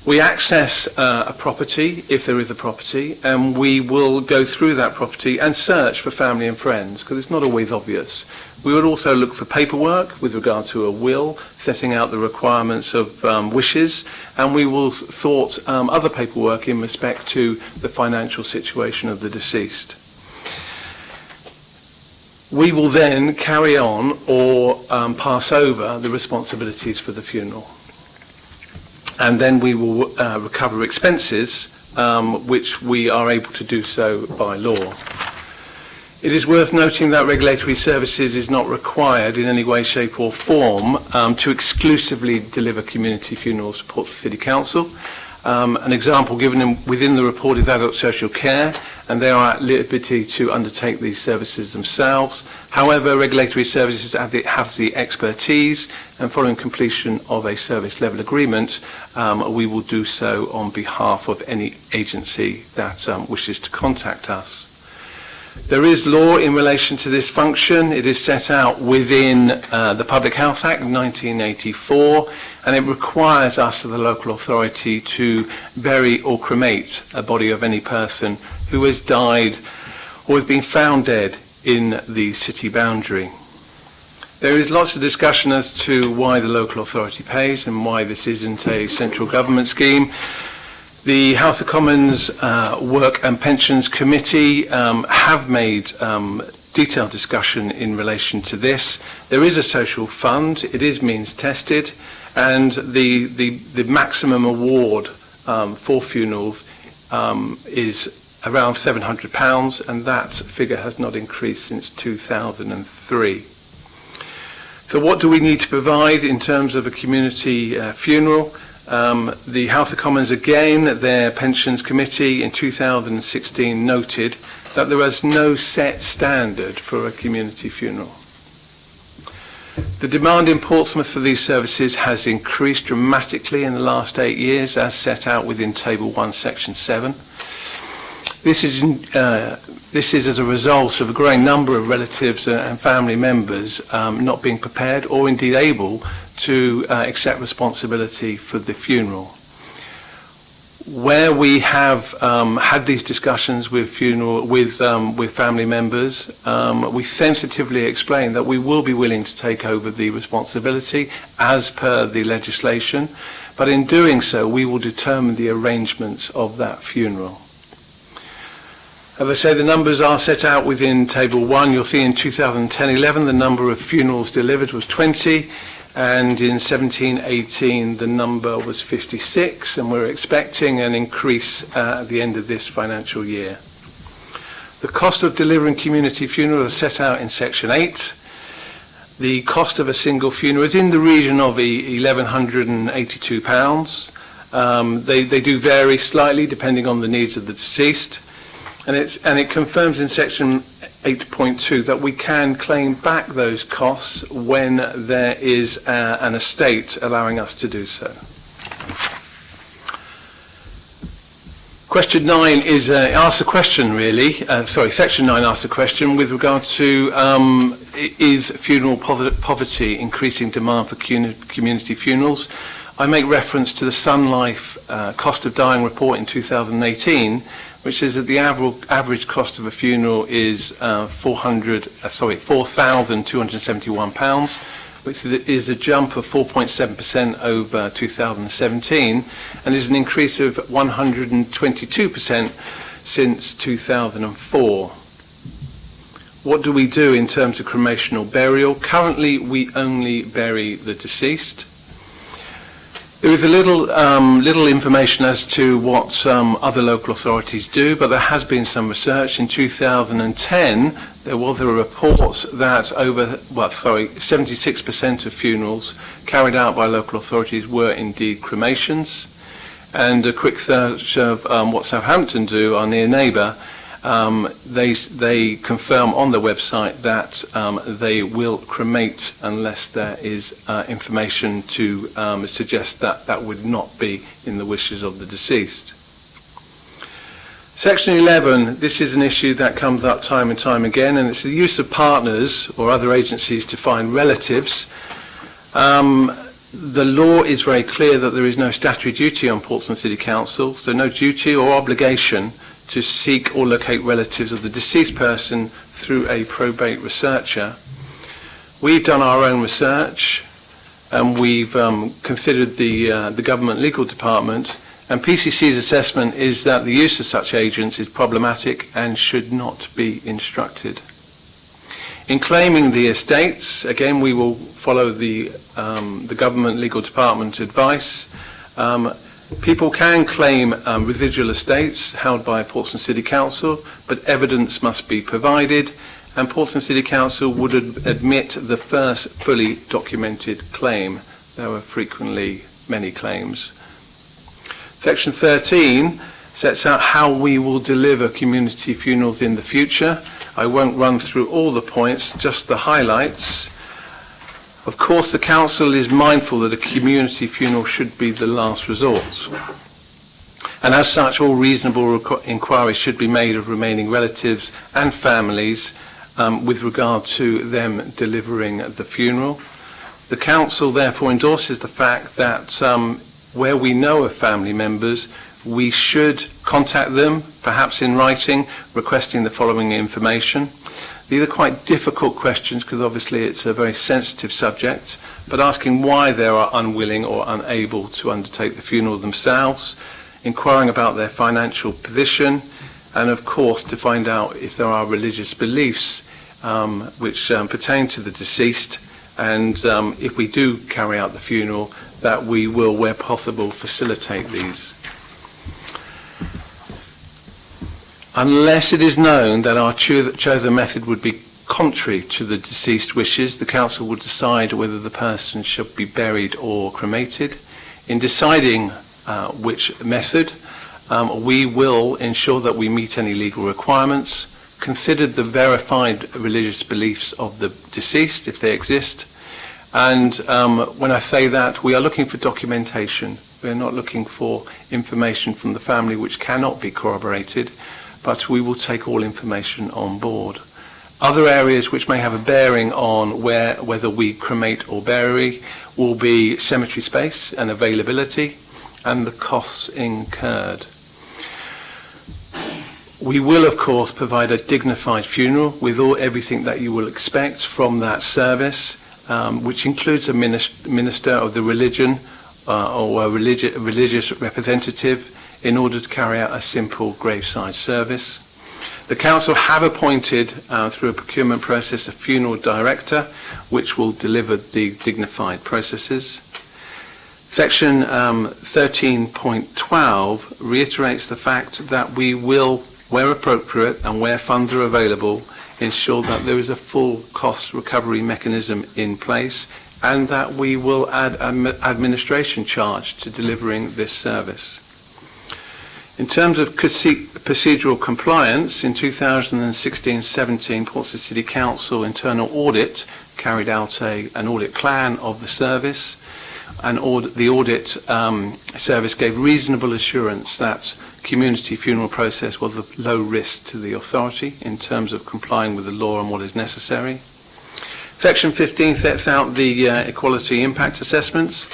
We access a property, if there is a property, and we will go through that property and search for family and friends, because it's not always obvious. We would also look for paperwork with regard to a will, setting out the requirements of wishes, and we will sort other paperwork in respect to the financial situation of the deceased. We will then carry on or pass over the responsibilities for the funeral. And then we will recover expenses, which we are able to do so by law. It is worth noting that regulatory services is not required in any way, shape or form to exclusively deliver community funerals to Portsmouth City Council. An example given within the report is adult social care, and they are at liberty to undertake these services themselves. However, regulatory services have the expertise, and following completion of a service level agreement, we will do so on behalf of any agency that wishes to contact us. There is law in relation to this function. It is set out within the Public Health Act of 1984, and it requires us, as the local authority, to bury or cremate a body of any person who has died or has been found dead in the city boundary. There is lots of discussion as to why the local authority pays and why this isn't a central government scheme. The House of Commons Work and Pensions Committee have made detailed discussion in relation to this. There is a social fund, it is means tested, and the maximum award for funerals is around £700, and that figure has not increased since 2003. So what do we need to provide in terms of a community funeral? The House of Commons, again, their Pensions Committee in 2016 noted that there is no set standard for a community funeral. The demand in Portsmouth for these services has increased dramatically in the last 8 years, as set out within Table 1, Section 7. This is as a result of a growing number of relatives and family members not being prepared or indeed able to accept responsibility for the funeral. Where we have had these discussions with family members, we sensitively explain that we will be willing to take over the responsibility as per the legislation, but in doing so we will determine the arrangements of that funeral. As I say, the numbers are set out within Table 1. You'll see in 2010-11 the number of funerals delivered was 20, and in 17-18 the number was 56, and we're expecting an increase at the end of this financial year. The cost of delivering community funerals are set out in section 8. The cost of a single funeral is in the region of £1,182. They do vary slightly depending on the needs of the deceased, and it confirms in section 8.2 that we can claim back those costs when there is an estate allowing us to do so. Question 9 asks a question really, section 9 asks a question with regard to is funeral poverty increasing demand for community funerals? I make reference to the Sun Life cost of dying report in 2018, which says that the average cost of a funeral is £4,271, which is a jump of 4.7% over 2017, and is an increase of 122% since 2004. What do we do in terms of cremation or burial? Currently, we only bury the deceased. There is a little information as to what some other local authorities do, but there has been some research. In 2010, there was a report that 76% of funerals carried out by local authorities were indeed cremations. And a quick search of what Southampton do, our near neighbour, they confirm on their website that they will cremate unless there is information to suggest that that would not be in the wishes of the deceased. Section 11, this is an issue that comes up time and time again, and it's the use of partners or other agencies to find relatives. The law is very clear that there is no statutory duty on Portsmouth City Council, so no duty or obligation to seek or locate relatives of the deceased person through a probate researcher. We've done our own research, and we've considered the government legal department, and PCC's assessment is that the use of such agents is problematic and should not be instructed. In claiming the estates, again we will follow the government legal department advice. People can claim residual estates held by Portsmouth City Council, but evidence must be provided, and Portsmouth City Council would admit the first fully documented claim. There are frequently many claims. Section 13 sets out how we will deliver community funerals in the future. I won't run through all the points, just the highlights. Of course, the Council is mindful that a community funeral should be the last resort. And as such, all reasonable inquiries should be made of remaining relatives and families with regard to them delivering the funeral. The Council therefore endorses the fact that where we know of family members, we should contact them, perhaps in writing, requesting the following information. These are quite difficult questions because obviously it's a very sensitive subject, but asking why they are unwilling or unable to undertake the funeral themselves, inquiring about their financial position, and of course to find out if there are religious beliefs which pertain to the deceased, and if we do carry out the funeral, that we will, where possible, facilitate these. Unless it is known that our chosen method would be contrary to the deceased wishes, the Council will decide whether the person should be buried or cremated. In deciding which method, we will ensure that we meet any legal requirements, consider the verified religious beliefs of the deceased, if they exist, and when I say that, we are looking for documentation. We are not looking for information from the family which cannot be corroborated, but we will take all information on board. Other areas which may have a bearing on whether we cremate or bury will be cemetery space and availability and the costs incurred. We will, of course, provide a dignified funeral with everything that you will expect from that service, which includes a minister of the religion or a religious representative in order to carry out a simple graveside service. The council have appointed, through a procurement process, a funeral director, which will deliver the dignified processes. Section 13.12 reiterates the fact that we will, where appropriate and where funds are available, ensure that there is a full cost recovery mechanism in place, and that we will add an administration charge to delivering this service. In terms of procedural compliance, in 2016-17, Portsmouth City Council internal audit carried out an audit plan of the service, and the audit service gave reasonable assurance that community funeral process was of low risk to the authority in terms of complying with the law and what is necessary. Section 15 sets out the equality impact assessments,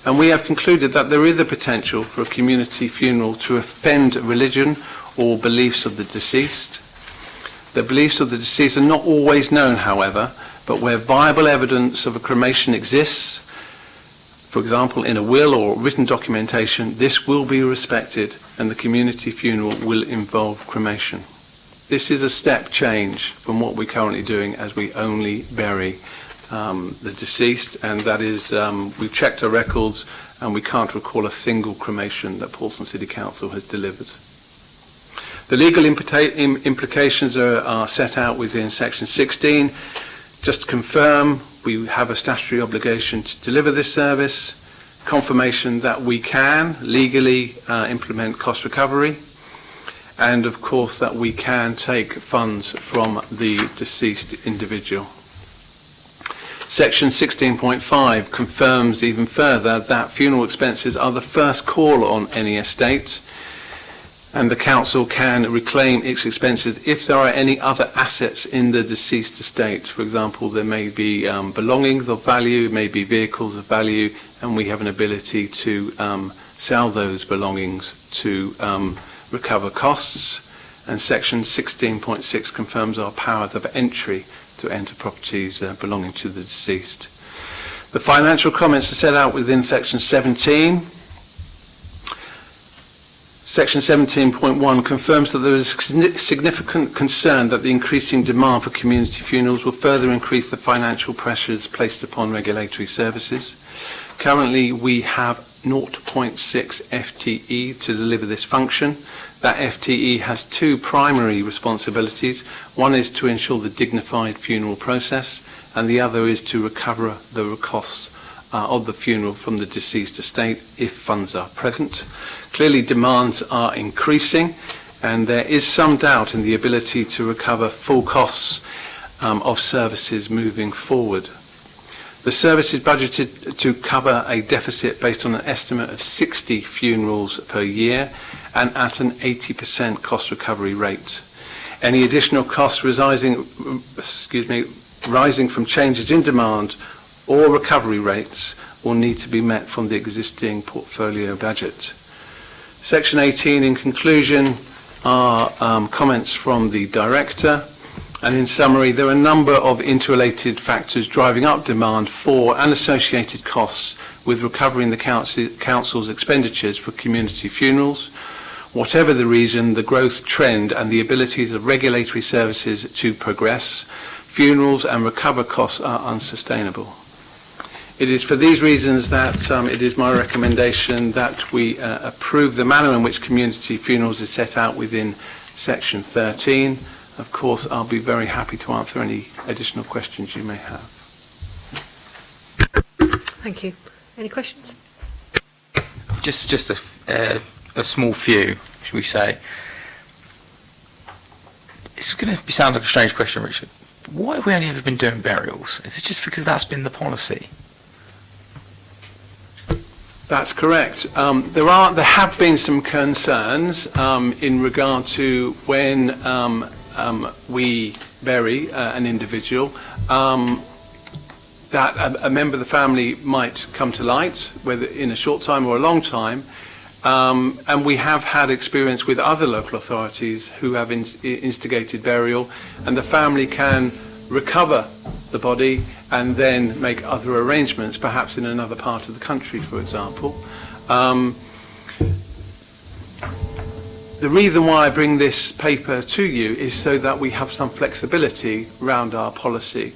and we have concluded that there is a potential for a community funeral to offend religion or beliefs of the deceased. The beliefs of the deceased are not always known, however, but where viable evidence of a cremation exists, for example, in a will or written documentation, this will be respected and the community funeral will involve cremation. This is a step change from what we're currently doing, as we only bury the deceased, and that is, we've checked our records and we can't recall a single cremation that Portsmouth City Council has delivered. The legal implications are set out within Section 16. Just to confirm, we have a statutory obligation to deliver this service, confirmation that we can legally implement cost recovery, and of course that we can take funds from the deceased individual. Section 16.5 confirms even further that funeral expenses are the first call on any estate, and the council can reclaim its expenses if there are any other assets in the deceased estate. For example, there may be belongings of value, may be vehicles of value, and we have an ability to sell those belongings to recover costs. And Section 16.6 confirms our powers of entry to enter properties belonging to the deceased. The financial comments are set out within Section 17. Section 17.1 confirms that there is significant concern that the increasing demand for community funerals will further increase the financial pressures placed upon regulatory services. Currently, we have 0.6 FTE to deliver this function. That FTE has two primary responsibilities. One is to ensure the dignified funeral process, and the other is to recover the costs of the funeral from the deceased estate if funds are present. Clearly, demands are increasing, and there is some doubt in the ability to recover full costs of services moving forward. The service is budgeted to cover a deficit based on an estimate of 60 funerals per year and at an 80% cost recovery rate. Any additional costs rising from changes in demand or recovery rates will need to be met from the existing portfolio budget. Section 18, in conclusion, are comments from the director. And in summary, there are a number of interrelated factors driving up demand for and associated costs with recovering the council's expenditures for community funerals. Whatever the reason, the growth trend and the abilities of regulatory services to progress, funerals and recover costs are unsustainable. It is for these reasons that it is my recommendation that we approve the manner in which community funerals is set out within Section 13. Of course, I'll be very happy to answer any additional questions you may have. Thank you. Any questions? Just a small few, should we say. It's going to sound like a strange question, Richard. Why have we only ever been doing burials? Is it just because that's been the policy? That's correct. There have been some concerns in regard to when we bury an individual, that a member of the family might come to light, whether in a short time or a long time, and we have had experience with other local authorities who have instigated burial, and the family can recover the body and then make other arrangements, perhaps in another part of the country, for example. The reason why I bring this paper to you is so that we have some flexibility around our policy.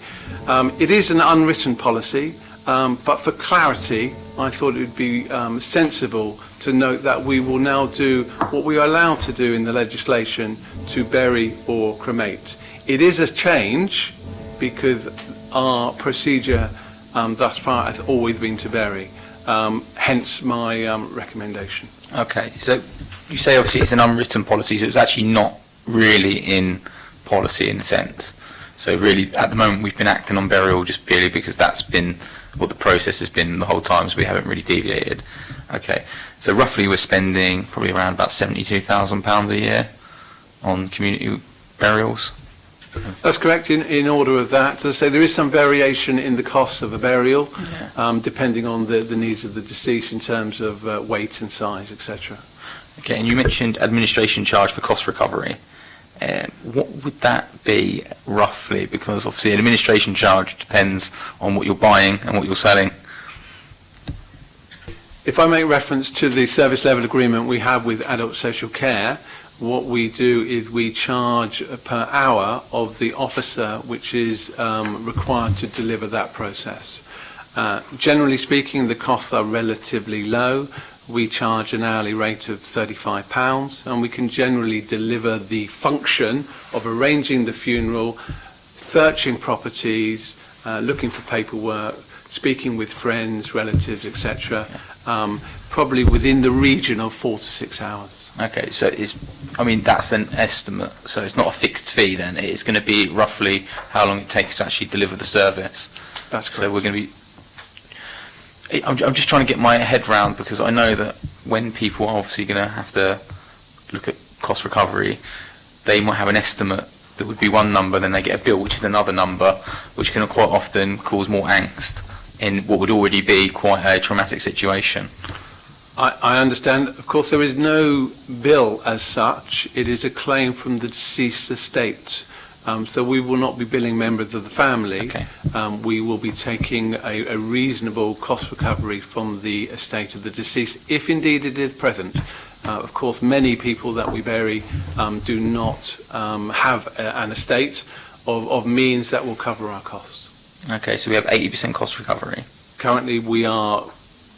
It is an unwritten policy, but for clarity, I thought it would be sensible to note that we will now do what we are allowed to do in the legislation to bury or cremate. It is a change because our procedure thus far has always been to bury, hence my recommendation. Okay, so you say obviously it's an unwritten policy, so it's actually not really in policy in a sense. So really, at the moment, we've been acting on burial just purely because that's been what the process has been the whole time, so we haven't really deviated. Okay, so roughly we're spending probably around about £72,000 a year on community burials. That's correct. In order of that, as I say, there is some variation in the cost of a burial, depending on the needs of the deceased in terms of weight and size, etc. Okay, and you mentioned administration charge for cost recovery. What would that be roughly? Because obviously an administration charge depends on what you're buying and what you're selling. If I make reference to the service level agreement we have with adult social care, what we do is we charge per hour of the officer which is required to deliver that process. Generally speaking, the costs are relatively low. We charge an hourly rate of £35, and we can generally deliver the function of arranging the funeral, searching properties, looking for paperwork, speaking with friends, relatives, etc., probably within the region of 4 to 6 hours. Okay, so that's an estimate, so it's not a fixed fee then. It's going to be roughly how long it takes to actually deliver the service. That's correct. So we're going to be... I'm just trying to get my head round, because I know that when people are obviously going to have to look at cost recovery, they might have an estimate that would be one number, then they get a bill which is another number, which can quite often cause more angst in what would already be quite a traumatic situation. I understand. Of course, there is no bill as such. It is a claim from the deceased estate. So we will not be billing members of the family. Okay. We will be taking a reasonable cost recovery from the estate of the deceased, if indeed it is present. Of course, many people that we bury do not have an estate of means that will cover our costs. Okay, so we have 80% cost recovery. Currently, we are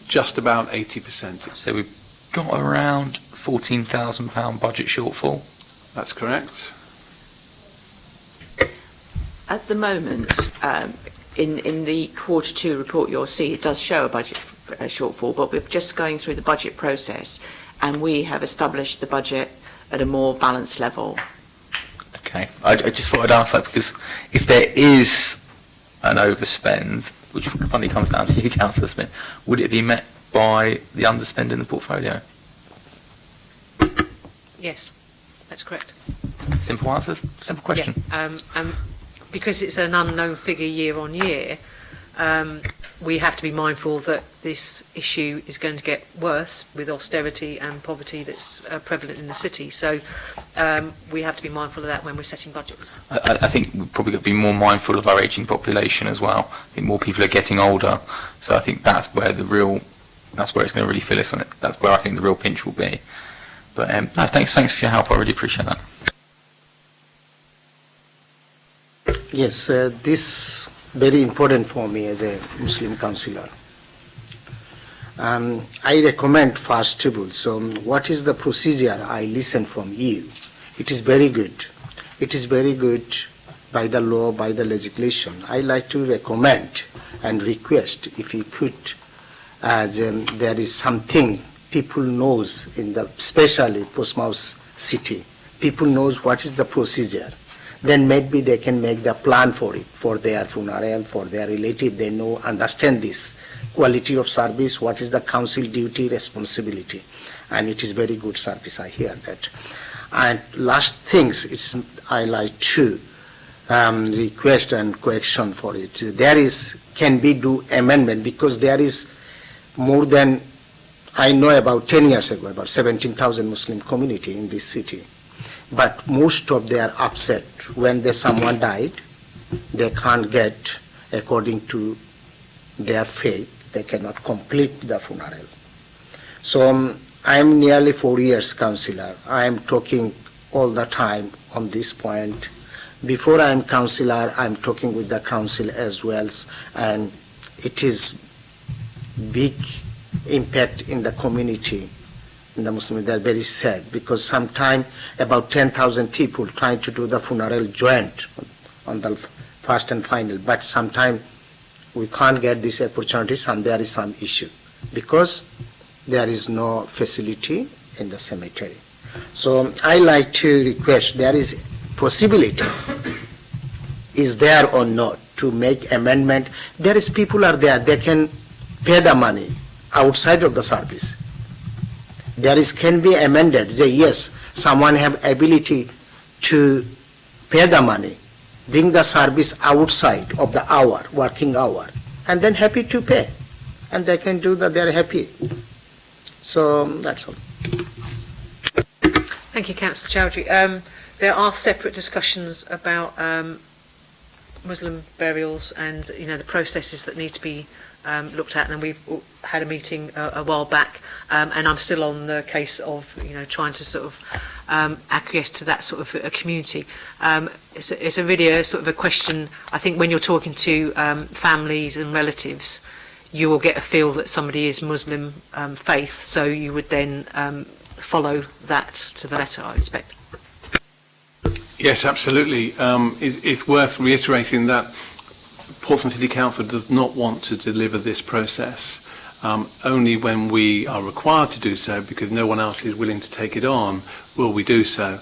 just about 80%. So we've got around £14,000 budget shortfall. That's correct. At the moment, in the Q2 report you'll see it does show a budget shortfall, but we're just going through the budget process and we have established the budget at a more balanced level. Okay, I just thought I'd ask that because if there is an overspend, which funny comes down to you, Councillor Smith, would it be met by the underspend in the portfolio? Yes, that's correct. Simple answer, simple question. Yeah, because it's an unknown figure year on year, we have to be mindful that this issue is going to get worse with austerity and poverty that's prevalent in the city. So we have to be mindful of that when we're setting budgets. I think we've probably got to be more mindful of our ageing population as well. I think more people are getting older, so I think that's where it's going to really fill us on it. That's where I think the real pinch will be. But no, thanks for your help. I really appreciate that. Yes, this very important for me as a Muslim councillor. I recommend first of all, so what is the procedure I listen from you? It is very good. It is very good by the law, by the legislation. I like to recommend and request if you could, as there is something people knows in the, especially Portsmouth city, people knows what is the procedure. Then maybe they can make the plan for it, for their funeral, for their relative. They know, understand this quality of service, what is the council duty, responsibility. And it is very good service, I hear that. And last things, I like to request and question for it. There is, can be do amendment, because there is more than, I know about 10 years ago, about 17,000 Muslim community in this city. But most of they are upset when someone died. They can't get, according to their faith, they cannot complete the funeral. So I am nearly 4 years councillor. I am talking all the time on this point. Before I am councillor, I am talking with the council as well, and it is big impact in the community. In the Muslim, they are very sad because sometimes about 10,000 people trying to do the funeral joint on the first and final, but sometimes we can't get this opportunity, and there is some issue because there is no facility in the cemetery. So I like to request, there is possibility, is there or not, to make amendment. There is people are there, they can pay the money outside of the service. There is can be amended, say yes, someone have ability to pay the money, bring the service outside of the hour, working hour, and then happy to pay. And they can do that, they're happy. So that's all. Thank you, Councillor Chowdhury. There are separate discussions about Muslim burials and the processes that need to be looked at, and we've had a meeting a while back, and I'm still on the case of trying to sort of acquiesce to that sort of a community. It's really a sort of a question. I think when you're talking to families and relatives, you will get a feel that somebody is Muslim faith, so you would then follow that to the letter, I expect. Yes, absolutely. It's worth reiterating that Portsmouth City Council does not want to deliver this process. Only when we are required to do so, because no one else is willing to take it on, will we do so.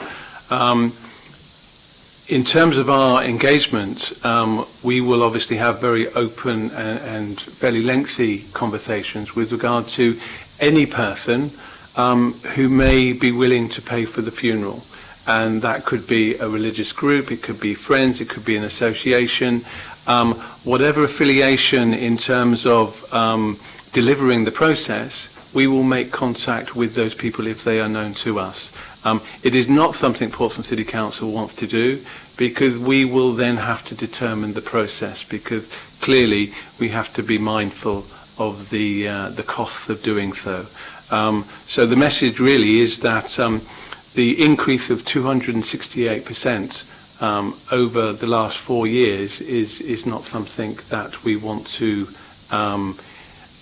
In terms of our engagement, we will obviously have very open and fairly lengthy conversations with regard to any person who may be willing to pay for the funeral. And that could be a religious group, it could be friends, it could be an association, whatever affiliation in terms of delivering the process, we will make contact with those people if they are known to us. It is not something Portsmouth City Council wants to do, because we will then have to determine the process, because clearly we have to be mindful of the costs of doing so. So the message really is that the increase of 268% over the last 4 years is not something that we want to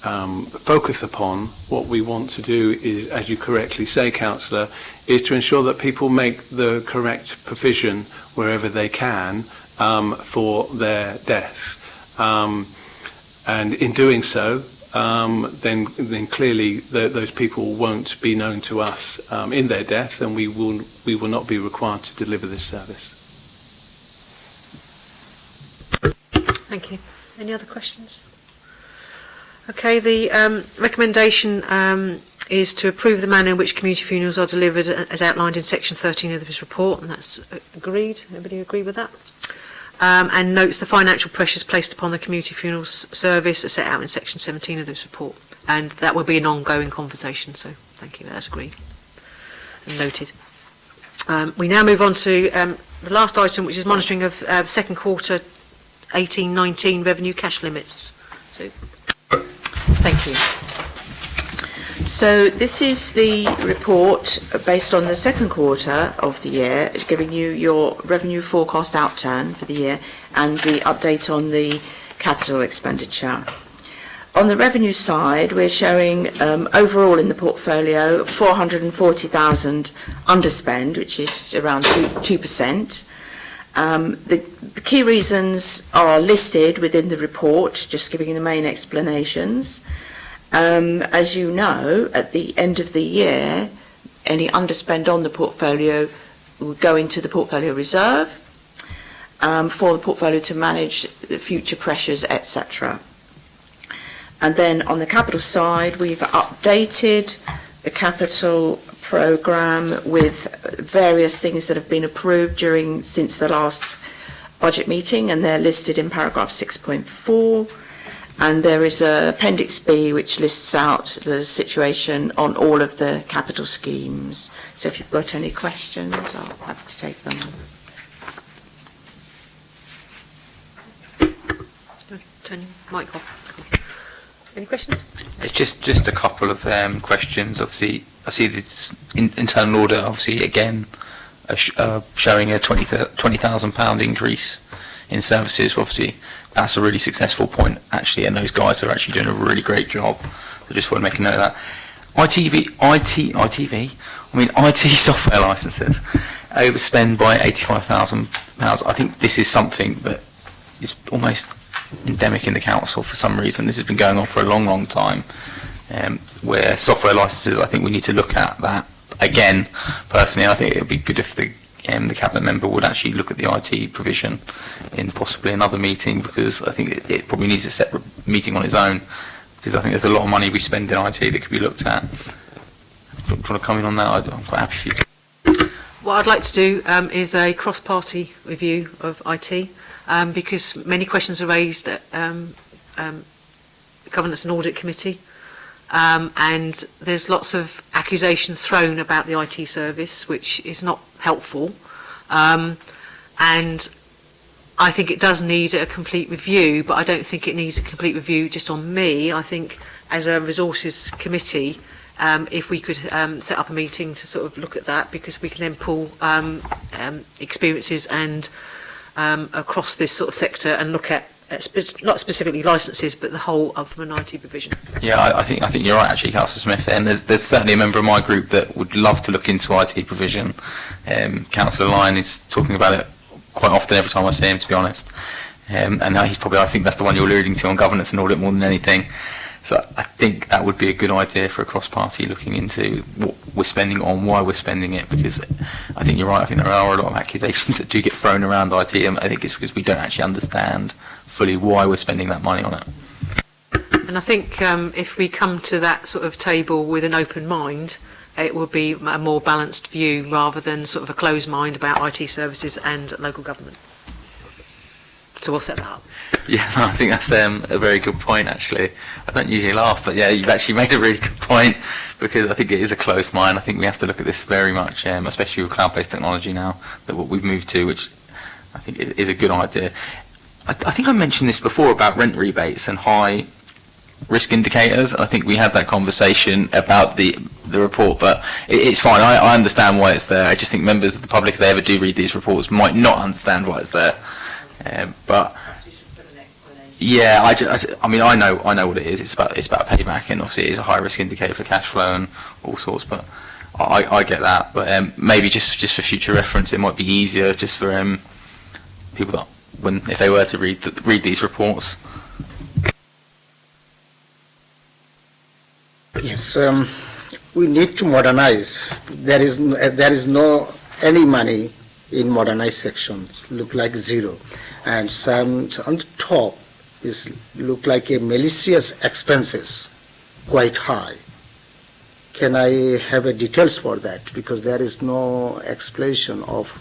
focus upon. What we want to do is, as you correctly say, Councillor, is to ensure that people make the correct provision wherever they can for their deaths. And in doing so, then clearly those people won't be known to us in their death, and we will not be required to deliver this service. Thank you. Any other questions? Okay, the recommendation is to approve the manner in which community funerals are delivered as outlined in section 13 of this report, and that's agreed. Everybody agree with that? And notes the financial pressures placed upon the community funerals service as set out in section 17 of this report. And that will be an ongoing conversation, so thank you, that's agreed and noted. We now move on to the last item, which is monitoring of second quarter 18-19 revenue cash limits. So, thank you. So this is the report based on the second quarter of the year, giving you your revenue forecast outturn for the year and the update on the capital expenditure. On the revenue side, we're showing overall in the portfolio 440,000 underspend, which is around 2%. The key reasons are listed within the report, just giving you the main explanations. As you know, at the end of the year, any underspend on the portfolio will go into the portfolio reserve for the portfolio to manage the future pressures, etc. And then on the capital side, we've updated the capital programme with various things that have been approved since the last budget meeting, and they're listed in paragraph 6.4. And there is a Appendix B which lists out the situation on all of the capital schemes. So if you've got any questions, I'll have to take them. Turn your mic off. Any questions? It's just a couple of questions. Obviously, I see this internal audit, obviously, again, showing a £20,000 increase in services. Obviously, that's a really successful point, actually, and those guys are actually doing a really great job. So just want to make a note of that. IT software licenses overspend by £85,000. I think this is something that is almost endemic in the council for some reason. This has been going on for a long time, where software licenses, I think we need to look at that again. Personally, I think it would be good if the cabinet member would actually look at the IT provision in possibly another meeting, because I think it probably needs a separate meeting on its own, because I think there's a lot of money we spend in IT that could be looked at. Do you want to come in on that? I'm quite happy for you. What I'd like to do is a cross-party review of IT, because many questions are raised at Governance and Audit Committee, and there's lots of accusations thrown about the IT service, which is not helpful, and I think it does need a complete review, but I don't think it needs a complete review just on me. I think as a resources committee, if we could set up a meeting to sort of look at that, because we can then pull experiences and across this sort of sector and look at not specifically licences, but the whole of an IT provision. Yeah, I think you're right, actually, Councillor Smith. And there's certainly a member of my group that would love to look into IT provision. Councillor Lyon is talking about it quite often every time I see him, to be honest. And now he's probably, I think that's the one you're alluding to on governance and audit more than anything. So I think that would be a good idea for a cross-party looking into what we're spending on, why we're spending it, because I think you're right. I think there are a lot of accusations that do get thrown around IT, and I think it's because we don't actually understand fully why we're spending that money on it. And I think if we come to that sort of table with an open mind, it will be a more balanced view rather than sort of a closed mind about IT services and local government. So we'll set that up. Yeah, no, I think that's a very good point, actually. I don't usually laugh, but yeah, you've actually made a really good point, because I think it is a closed mind. I think we have to look at this very much, especially with cloud-based technology now, that what we've moved to, which I think is a good idea. I think I mentioned this before about rent rebates and high risk indicators. I think we had that conversation about the report, but it's fine. I understand why it's there. I just think members of the public, if they ever do read these reports, might not understand why it's there. But yeah, I mean, I know what it is. It's about payback, and obviously it is a high risk indicator for cash flow and all sorts. But I get that. But maybe just for future reference, it might be easier just for people that if they were to read these reports. Yes, we need to modernize. There is no any money in modernized sections. Look like zero, and some on the top is look like a malicious expenses, quite high. Can I have a details for that? Because there is no explanation of.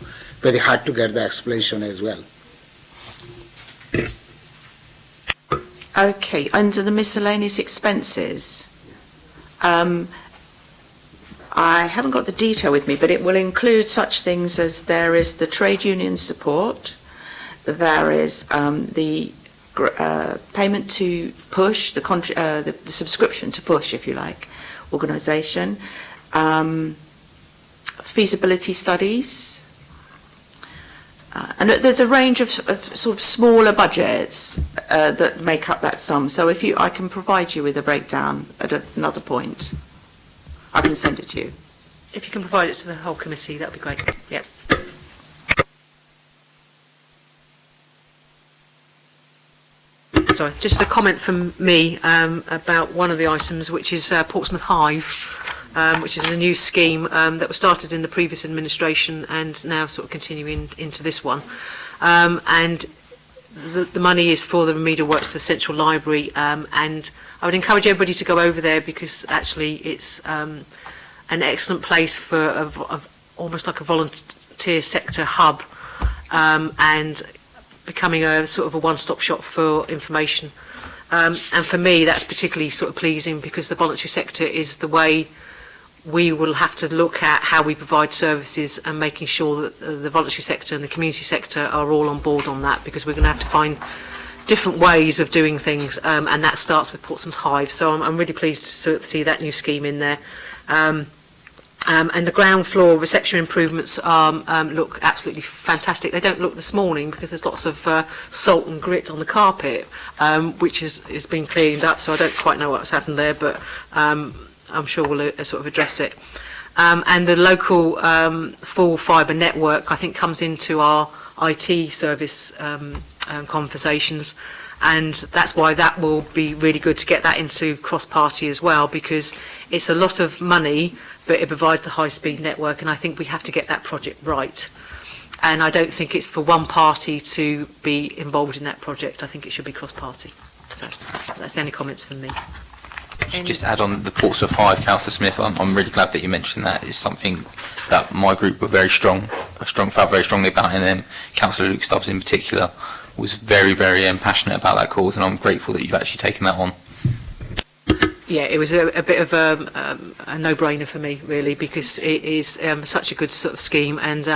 Very hard to get the explanation as well. Okay, under the miscellaneous expenses, I haven't got the detail with me, but it will include such things as there is the trade union support, there is the payment to Push, the subscription to Push, if you like, organisation, feasibility studies, and there's a range of sort of smaller budgets that make up that sum. So I can provide you with a breakdown at another point. I can send it to you. If you can provide it to the whole committee, that would be great. Yep. Sorry, just a comment from me about one of the items, which is Portsmouth Hive, which is a new scheme that was started in the previous administration and now sort of continuing into this one. And the money is for the remedial works to the Central Library, and I would encourage everybody to go over there, because actually it's an excellent place for almost like a volunteer sector hub, and becoming a sort of a one-stop shop for information. And for me, that's particularly sort of pleasing, because the voluntary sector is the way we will have to look at how we provide services, and making sure that the voluntary sector and the community sector are all on board on that, because we're going to have to find different ways of doing things, and that starts with Portsmouth Hive. So I'm really pleased to see that new scheme in there. And the ground floor reception improvements look absolutely fantastic. They don't look this morning because there's lots of salt and grit on the carpet, which is been cleaned up, so I don't quite know what's happened there, but I'm sure we'll sort of address it. And the local full fibre network, I think, comes into our IT service conversations, and that's why that will be really good to get that into cross-party as well, because it's a lot of money, but it provides the high-speed network, and I think we have to get that project right. And I don't think it's for one party to be involved in that project. I think it should be cross-party. So that's the only comments from me. Just add on the Portsmouth Hive, Councillor Smith. I'm really glad that you mentioned that. It's something that my group were felt very strongly about, and Councillor Luke Stubbs in particular was very, very passionate about that cause, and I'm grateful that you've actually taken that on. Yeah, it was a bit of a no-brainer for me, really, because it is such a good sort of scheme, and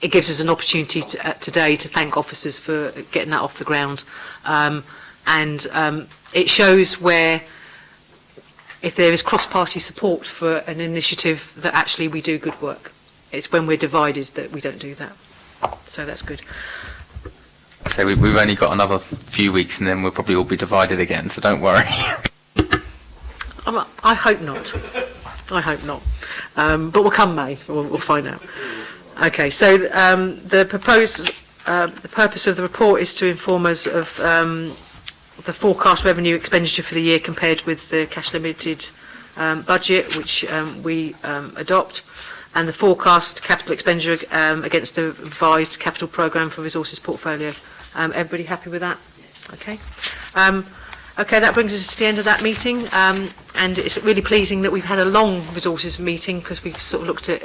it gives us an opportunity today to thank officers for getting that off the ground, and it shows where, if there is cross-party support for an initiative, that actually we do good work. It's when we're divided that we don't do that. So that's good. So we've only got another few weeks and then we'll probably all be divided again, so don't worry. I hope not. I hope not. But we'll come May, we'll find out. Okay, so the purpose of the report is to inform us of the forecast revenue expenditure for the year compared with the cash limited budget, which we adopt, and the forecast capital expenditure against the revised capital programme for resources portfolio. Everybody happy with that? Okay. Okay, that brings us to the end of that meeting, and it's really pleasing that we've had a long resources meeting, because we've sort of looked at